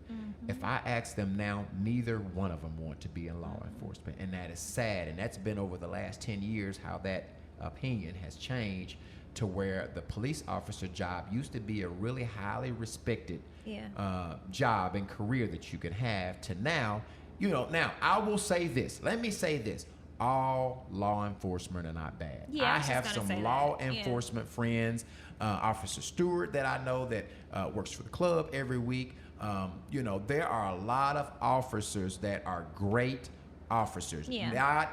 If I ask them now, neither one of them want to be in law enforcement. And that is sad. And that's been over the last 10 years how that opinion has changed, to where the police officer job used to be a really highly respected job and career that you could have, to now, you know, now I will say this. Let me say this. all law enforcement are not bad. Yeah, I was just have gonna some say law that. Yeah. enforcement friends, Officer Stewart that I know that works for the club every week. There are a lot of officers that are great officers. Yeah.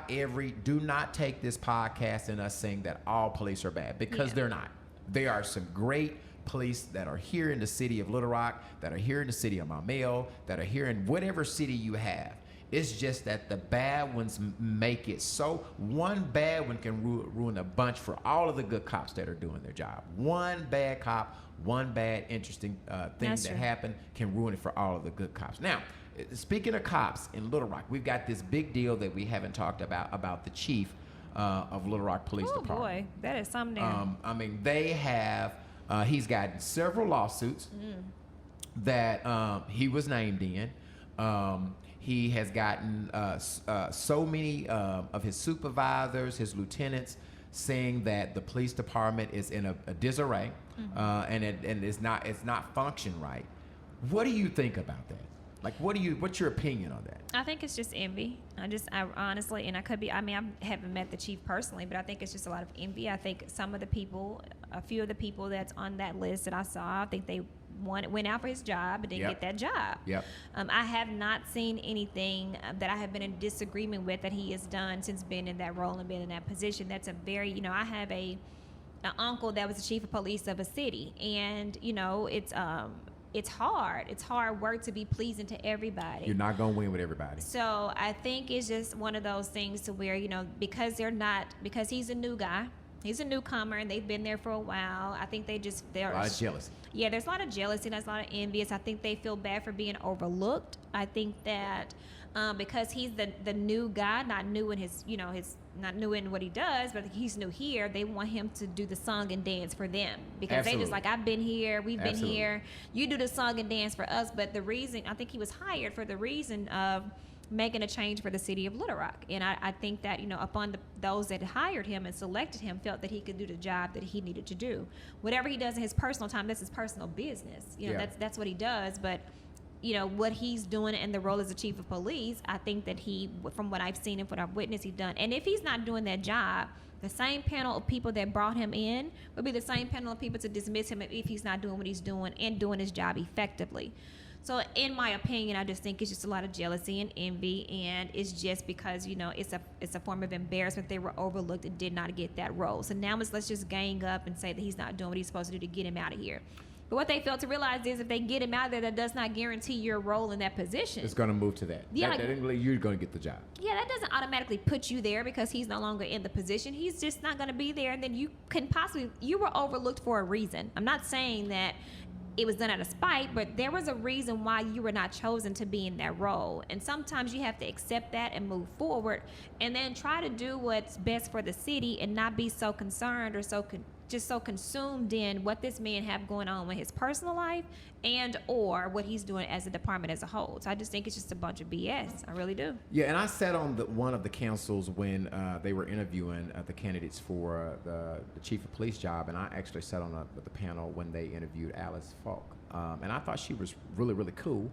Do not take this podcast and us saying that all police are bad, because Yeah. they're not. There are some great police that are here in the city of Little Rock, that are here in the city of Maumelle, that are here in whatever city you have. It's just that the bad ones make it so. One bad one can ruin a bunch for all of the good cops that are doing their job. One bad cop, one bad interesting thing That's that true. happened can ruin it for all of the good cops. Now, speaking of cops in Little Rock, we've got this big deal that we haven't talked about the chief of Little Rock Police Oh Department. boy, that is something there. They have, he's gotten several lawsuits that he was named in. He has gotten so many of his supervisors, his lieutenants, saying that the police department is in a disarray, and it's not functioning right. What do you think about that? Like, what's your opinion on that? I think it's just envy. I honestly, and I haven't met the chief personally, but I think it's just a lot of envy. I think a few of the people that's on that list that I saw, I think they went out for his job but didn't get that job. Yep. I have not seen anything that I have been in disagreement with that he has done since being in that role and being in that position. That's a very, I have an uncle that was the chief of police of a city, and it's hard. It's hard work to be pleasing to everybody. You're not gonna win with everybody. So I think it's just one of those things to where, because he's a new guy, he's a newcomer, and they've been there for a while. I think there's A lot of jealousy. Yeah, there's a lot of jealousy, there's a lot of envious. I think they feel bad for being overlooked. I think that because he's the new guy, not new in not new in what he does, but he's new here, they want him to do the song and dance for them, because they just like, I've been here, we've been here, you do the song and dance for us. But the reason, I think he was hired for the reason of making a change for the city of Little Rock. And I think that, upon those that hired him and selected him felt that he could do the job that he needed to do. Whatever he does in his personal time, that's his personal business. That's what he does. But what he's doing in the role as the chief of police, I think that from what I've seen and what I've witnessed, he's done. And if he's not doing that job, the same panel of people that brought him in would be the same panel of people to dismiss him if he's not doing what he's doing and doing his job effectively. So in my opinion, I just think it's just a lot of jealousy and envy, and it's just because, it's a form of embarrassment. They were overlooked and did not get that role. So now let's just gang up and say that he's not doing what he's supposed to do to get him out of here. But what they fail to realize is if they get him out of there, that does not guarantee your role in that position. It's going to move to that. Yeah, you're going to get the job. Yeah, that doesn't automatically put you there because he's no longer in the position. He's just not going to be there. And then you were overlooked for a reason. I'm not saying that it was done out of spite, but there was a reason why you were not chosen to be in that role. And sometimes you have to accept that and move forward, and then try to do what's best for the city and not be so concerned or just so consumed in what this man have going on with his personal life and or what he's doing as a department as a whole. So I just think it's just a bunch of BS. I really do. Yeah, and I sat on one of the councils when they were interviewing the candidates for the chief of police job, and I actually sat on the panel when they interviewed Alice Falk, and I thought she was really, really cool.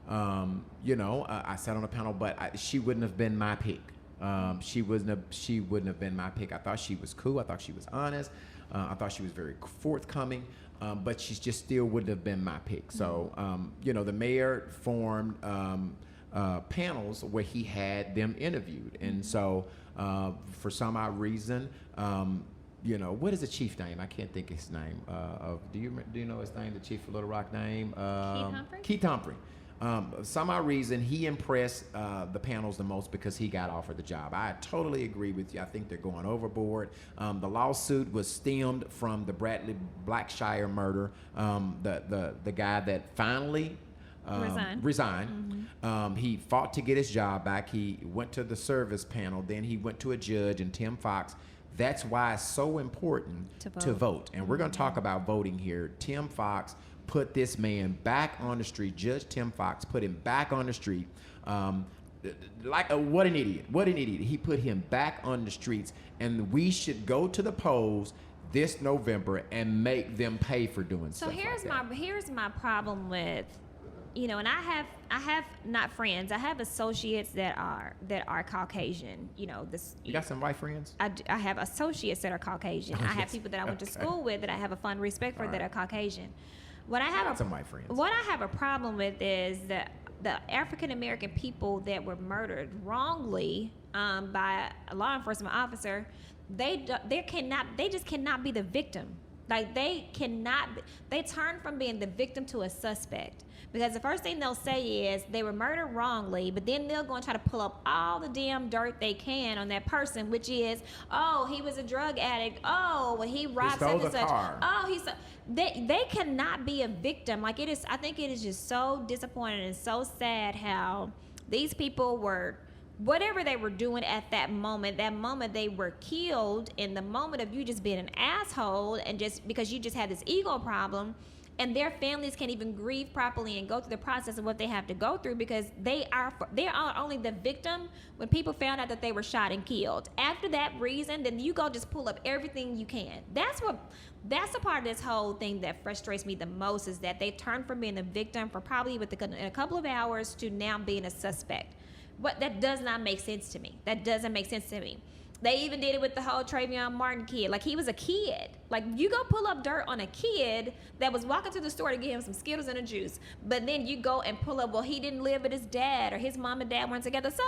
I sat on the panel, but she wouldn't have been my pick. She wouldn't have been my pick. I thought she was cool. I thought she was honest. I thought she was very forthcoming, but she just still wouldn't have been my pick. So, the mayor formed panels where he had them interviewed. And so, for some odd reason, what is the chief name? I can't think of his name. Do you know his name, the chief of Little Rock name? Keith Humphrey? Keith Humphrey. Some odd reason, he impressed the panels the most because he got offered the job. I totally agree with you. I think they're going overboard. The lawsuit was stemmed from the Bradley Blackshire murder. The guy that finally resigned. He fought to get his job back. He went to the service panel. Then he went to a judge, and Tim Fox. That's why it's so important to vote. And we're going to talk about voting here. Tim Fox put this man back on the street. Judge Tim Fox put him back on the street. What an idiot. What an idiot. He put him back on the streets, and we should go to the polls this November and make them pay for doing stuff like that. Here's my problem with and I have not friends. I have associates that are Caucasian. You got some white friends? I have associates that are Caucasian. I have Yes. people that I went to school with that I have a fun respect for that are Caucasian. What I got have some white friends. What I have a problem with is the African American people that were murdered wrongly by a law enforcement officer. They just cannot be the victim. Like they turn from being the victim to a suspect. Because the first thing they'll say is they were murdered wrongly, but then they'll go and try to pull up all the damn dirt they can on that person, which is, oh, he was a drug addict. Oh, well, he robbed such and such. Car. Oh, they cannot be a victim. Like I think it is just so disappointing and so sad how these people were, whatever they were doing at that moment they were killed in the moment of you just being an asshole and just because you just had this ego problem, and their families can't even grieve properly and go through the process of what they have to go through because they are only the victim when people found out that they were shot and killed. After that reason, then you go just pull up everything you can. That's the part of this whole thing that frustrates me the most, is that they turn from being a victim for probably in a couple of hours to now being a suspect. But that does not make sense to me. That doesn't make sense to me. They even did it with the whole Trayvon Martin kid. Like, he was a kid. Like, you go pull up dirt on a kid that was walking to the store to get him some Skittles and a juice. But then you go and pull up, well, he didn't live with his dad or his mom and dad weren't together. So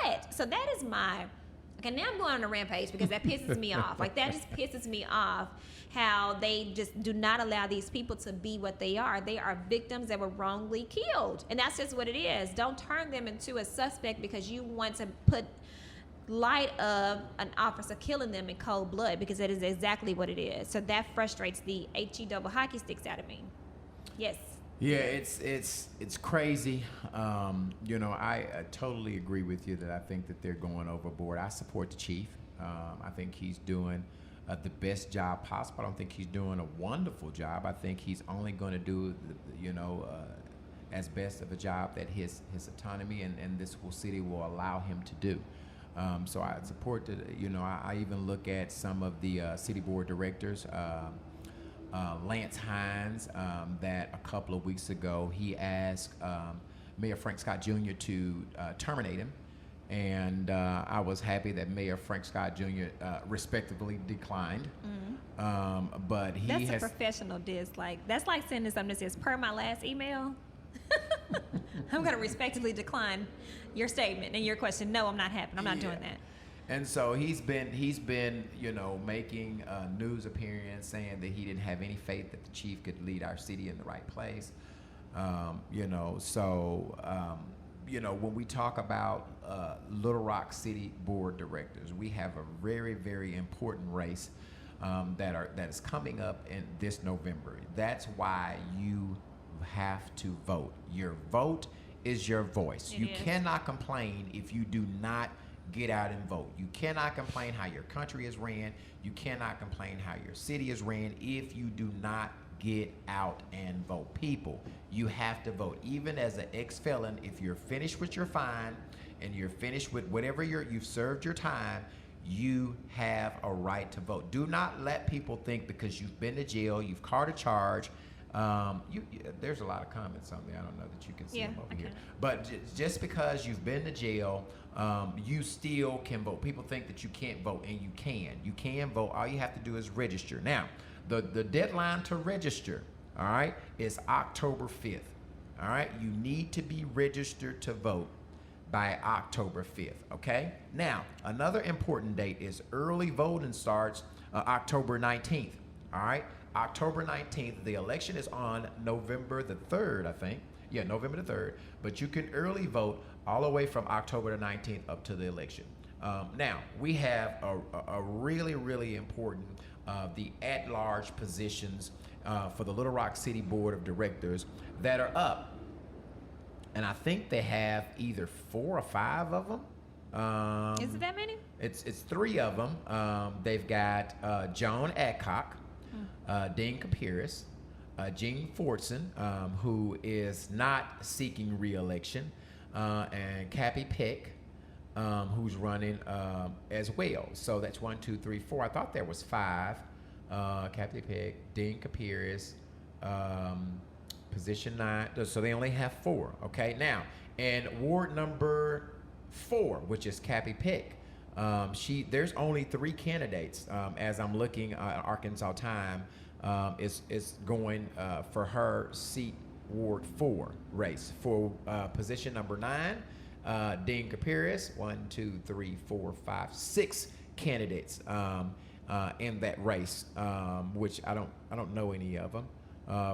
what? So that is okay, now I'm going on a rampage because that pisses me off. Like, that just pisses me off how they just do not allow these people to be what they are. They are victims that were wrongly killed. And that's just what it is. Don't turn them into a suspect because you want to put light of an officer killing them in cold blood, because that is exactly what it is. So that frustrates the HE double hockey sticks out of me. Yes. Yeah, it's crazy. I totally agree with you that I think that they're going overboard. I support the chief. I think he's doing the best job possible. I don't think he's doing a wonderful job. I think he's only going to do, as best of a job that his autonomy and this whole city will allow him to do. So I support the, I even look at some of the city board directors, Lance Hines, that a couple of weeks ago he asked Mayor Frank Scott Jr. to terminate him. And I was happy that Mayor Frank Scott Jr. Respectively declined. Mm-hmm. But that's a professional dislike. That's like sending something that says, per my last email, I'm going to respectfully decline your statement and your question. No, I'm not happy. I'm not doing that. And so he's been making a news appearance saying that he didn't have any faith that the chief could lead our city in the right place. When we talk about Little Rock City Board Directors, we have a very, very important race that is coming up in this November. That's why you have to vote. Your vote is your voice. You cannot complain if you do not get out and vote. You cannot complain how your country is ran. You cannot complain how your city is ran if you do not get out and vote. People, you have to vote. Even as an ex-felon, if you're finished with your fine and you're finished with whatever you've served your time, you have a right to vote. Do not let people think because you've been to jail, you've caught a charge. There's a lot of comments on there. I don't know that you can see them over here. But just because you've been to jail, you still can vote. People think that you can't vote, and you can. You can vote. All you have to do is register. Now, the deadline to register, all right, is October 5th. All right, you need to be registered to vote by October 5th, okay? Now, another important date is early voting starts October 19th, all right? October 19th, the election is on November the 3rd, I think. Yeah, November the 3rd, but you can early vote all the way from October the 19th up to the election. Now, we have a really, really important, the at-large positions for the Little Rock City Board of Directors that are up. And I think they have either 4 or 5 of them. Is it that many? It's 3 of them. They've got John Adcock, Dean Capiris, Jean Fortson, who is not seeking re-election, and Cappy Peck, who's running as well. So that's 1, 2, 3, 4. I thought there was 5. Cappy Peck, Dean Capiris, position 9. So they only have 4. Okay, now in Ward number 4, which is Cappy Peck, there's only 3 candidates. As I'm looking, Arkansas Time is going for her seat, Ward 4 race for position number 9. Dean Capiris, 1, 2, 3, 4, 5, 6 candidates in that race, which I don't know any of them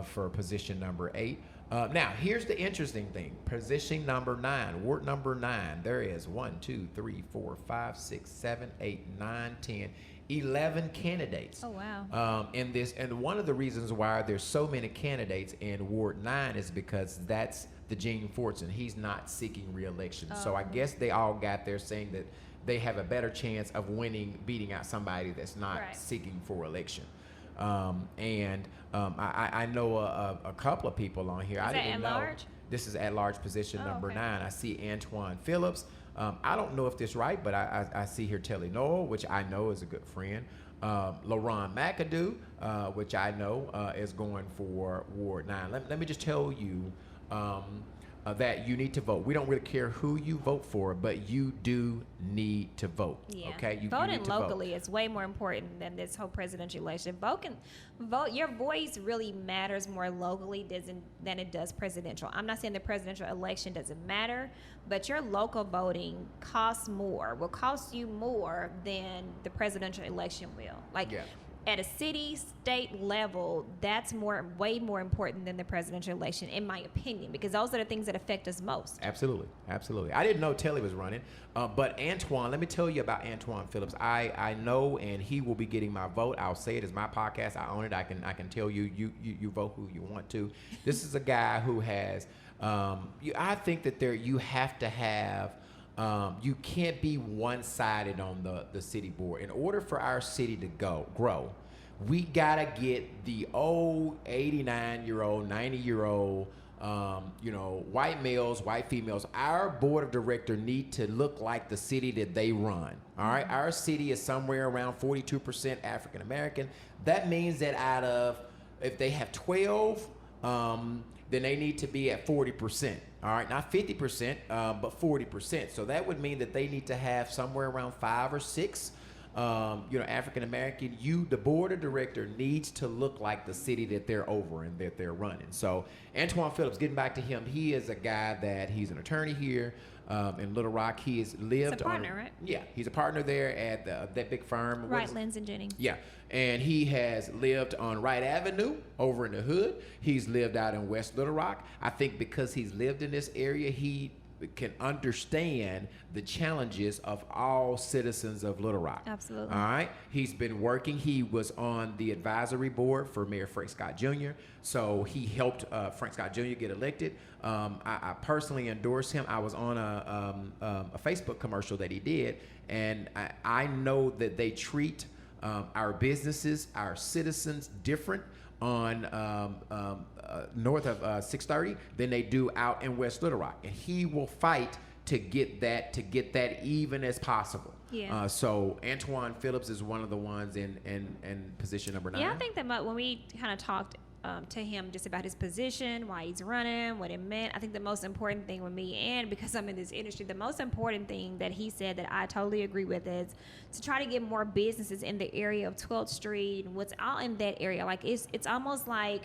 for position number 8. Now, here's the interesting thing. Position number 9, Ward number 9, there is 1, 2, 3, 4, 5, 6, 7, 8, 9, 10, 11 candidates. Oh, wow. In this, and one of the reasons why there's so many candidates in Ward 9 is because that's the Gene Fortson. He's not seeking re-election. So I guess they all got there saying that they have a better chance of beating out somebody that's not seeking for election. I know a couple of people on here. Is I that didn't at know. large? This is at large position number okay. 9. I see Antoine Phillips. I don't know if this is right, but I see here Telly Noel, which I know is a good friend. LaRon McAdoo, which I know is going for Ward 9. Let me just tell you that you need to vote. We don't really care who you vote for, but you do need to vote. Yeah. Okay, you voting need to locally vote. is way more important than this whole presidential election. Your voice really matters more locally than it does presidential. I'm not saying the presidential election doesn't matter, but your local voting will cost you more than the presidential election will. At a city, state level, that's way more important than the presidential election, in my opinion, because those are the things that affect us most. Absolutely. I didn't know Telly was running, but Antoine, let me tell you about Antoine Phillips. I know, and he will be getting my vote. I'll say it as my podcast. I own it. I can tell you vote who you want to. This is a guy who has. I think that you have to have. You can't be one-sided on the city board. In order for our city to grow, we gotta get the old 89-year-old, 90-year-old, white males, white females. Our board of directors need to look like the city that they run. All right, our city is somewhere around 42% African American. That means that if they have 12, then they need to be at 40%. All right, not 50%, but 40%. So that would mean that they need to have somewhere around 5 or 6, African American. The board of director needs to look like the city that they're over and that they're running. So Antoine Phillips, getting back to him, he is a guy that he's an attorney here in Little Rock. He has lived. He's a partner, right? Yeah, he's a partner there at that big firm. Right, Lenz and Jennings. Yeah, and he has lived on Wright Avenue over in the hood. He's lived out in West Little Rock. I think because he's lived in this area, he can understand the challenges of all citizens of Little Rock. Absolutely. All right. He's been working. He was on the advisory board for Mayor Frank Scott Jr. So he helped Frank Scott Jr. get elected. I personally endorse him. I was on a Facebook commercial that he did, and I know that they treat our businesses, our citizens different on north of 630 than they do out in West Little Rock, and he will fight to get that even as possible. Yeah. So Antoine Phillips is one of the ones in position number 9. Yeah, I think that when we kind of talked to him just about his position, why he's running, what it meant, I think the most important thing with me, and because I'm in this industry, the most important thing that he said that I totally agree with is to try to get more businesses in the area of 12th Street and what's all in that area. Like it's almost like,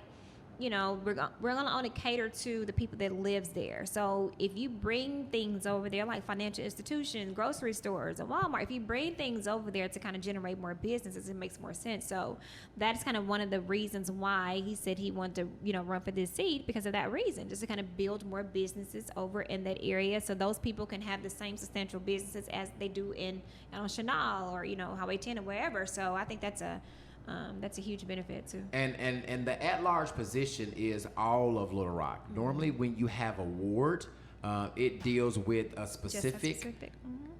we're gonna only cater to the people that lives there. So if you bring things over there like financial institutions, grocery stores, and Walmart, if you bring things over there to kind of generate more businesses, it makes more sense. So that's kind of one of the reasons why he said he wanted to, run for this seat, because of that reason, just to kind of build more businesses over in that area, so those people can have the same substantial businesses as they do in Chanel or Highway 10 or wherever. So I think that's a huge benefit too. And the at-large position is all of Little Rock. Normally, when you have a ward, it deals with a specific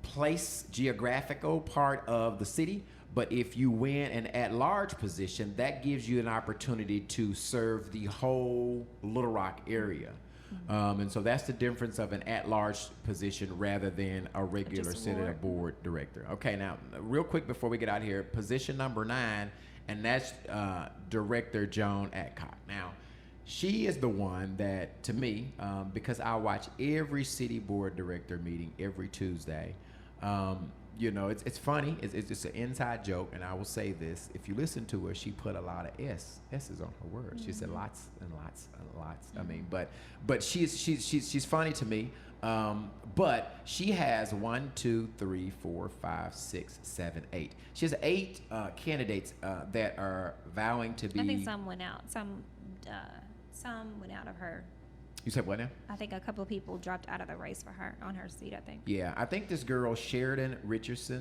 place, geographical part of the city. But if you win an at-large position, that gives you an opportunity to serve the whole Little Rock area. And so that's the difference of an at-large position rather than a regular senator board director. Okay, now, real quick before we get out of here, position number 9, and that's Director Joan Adcock. Now, She is the one that, to me, because I watch every city board director meeting every Tuesday. You know, it's funny. It's just an inside joke, and I will say this: if you listen to her, she put a lot of s's on her words. She said lots and lots and lots. I mean, but she's funny to me. But she has 1, 2, 3, 4, 5, 6, 7, 8. She has 8 candidates that are vowing to be. I think some went out. Some went out of her. You said what now? I think a couple of people dropped out of the race for her on her seat. I think. Yeah, I think this girl Sheridan Richards.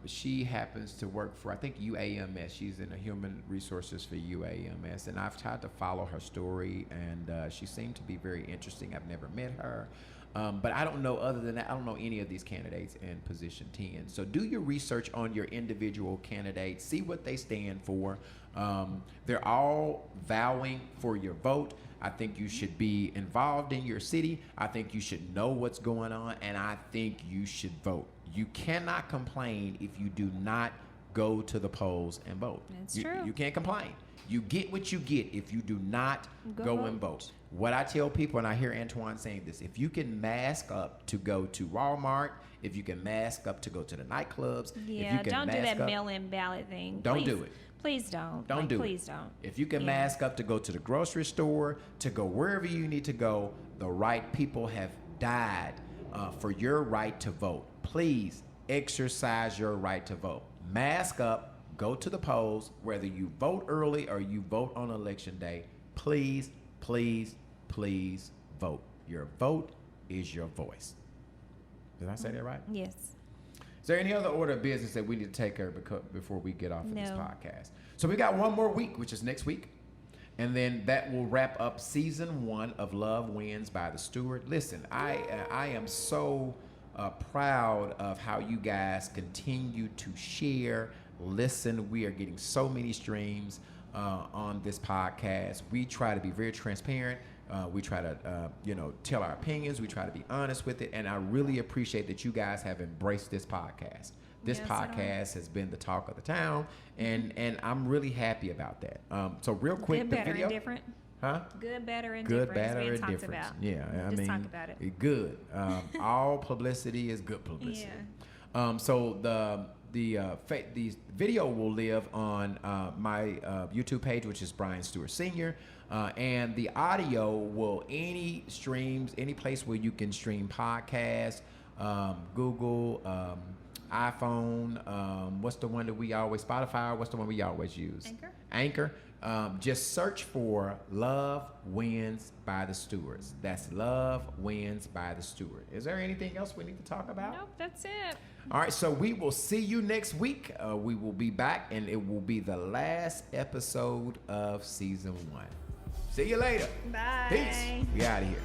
She happens to work for, I think, UAMS. She's in the human resources for UAMS, and I've tried to follow her story, and she seemed to be very interesting. I've never met her, but I don't know, other than that, I don't know any of these candidates in position 10. So do your research on your individual candidates, see what they stand for. They're all vowing for your vote. I think you should be involved in your city. I think you should know what's going on, and I think you should vote. You cannot complain if you do not go to the polls and vote. That's true. You can't complain. You get what you get if you do not go and vote. What I tell people, and I hear Antoine saying this, if you can mask up to go to Walmart, if you can mask up to go to the nightclubs, if you can don't do that up, mail-in ballot thing. Don't do it. Please don't. Don't do it. Please don't. If you can mask up to go to the grocery store, to go wherever you need to go, the right people have died for your right to vote. Please exercise your right to vote. Mask up, go to the polls, whether you vote early or you vote on election day. Please, please, please vote. Your vote is your voice. Did I say that right? Yes. Is there any other order of business that we need to take care of before we get off of this podcast? So we got one more week, which is next week. And then that will wrap up season 1 of Love Wins by the Stewart. Listen, I am so proud of how you guys continue to share, listen. We are getting so many streams on this podcast. We try to be very transparent. We try to, tell our opinions. We try to be honest with it. And I really appreciate that you guys have embraced this podcast. This podcast has been the talk of the town, and I'm really happy about that. So real quick, Good, the better, video. and different. Huh? Good, better, and Good, different. better, It's and being different. talked about. Yeah, I Just mean, talk about it. Good. All publicity is good publicity. Yeah. So the video will live on my YouTube page, which is Brian Stewart Sr., and the audio will any place where you can stream podcasts, Google, iPhone, what's the one that we always, Spotify, what's the one we always use? Anchor. Just search for Love Wins by the Stewarts. That's Love Wins by the Stewart. Is there anything else we need to talk about? Nope, that's it. All right, so we will see you next week. We will be back, and it will be the last episode of season 1. See you later. Bye. Peace. We out of here.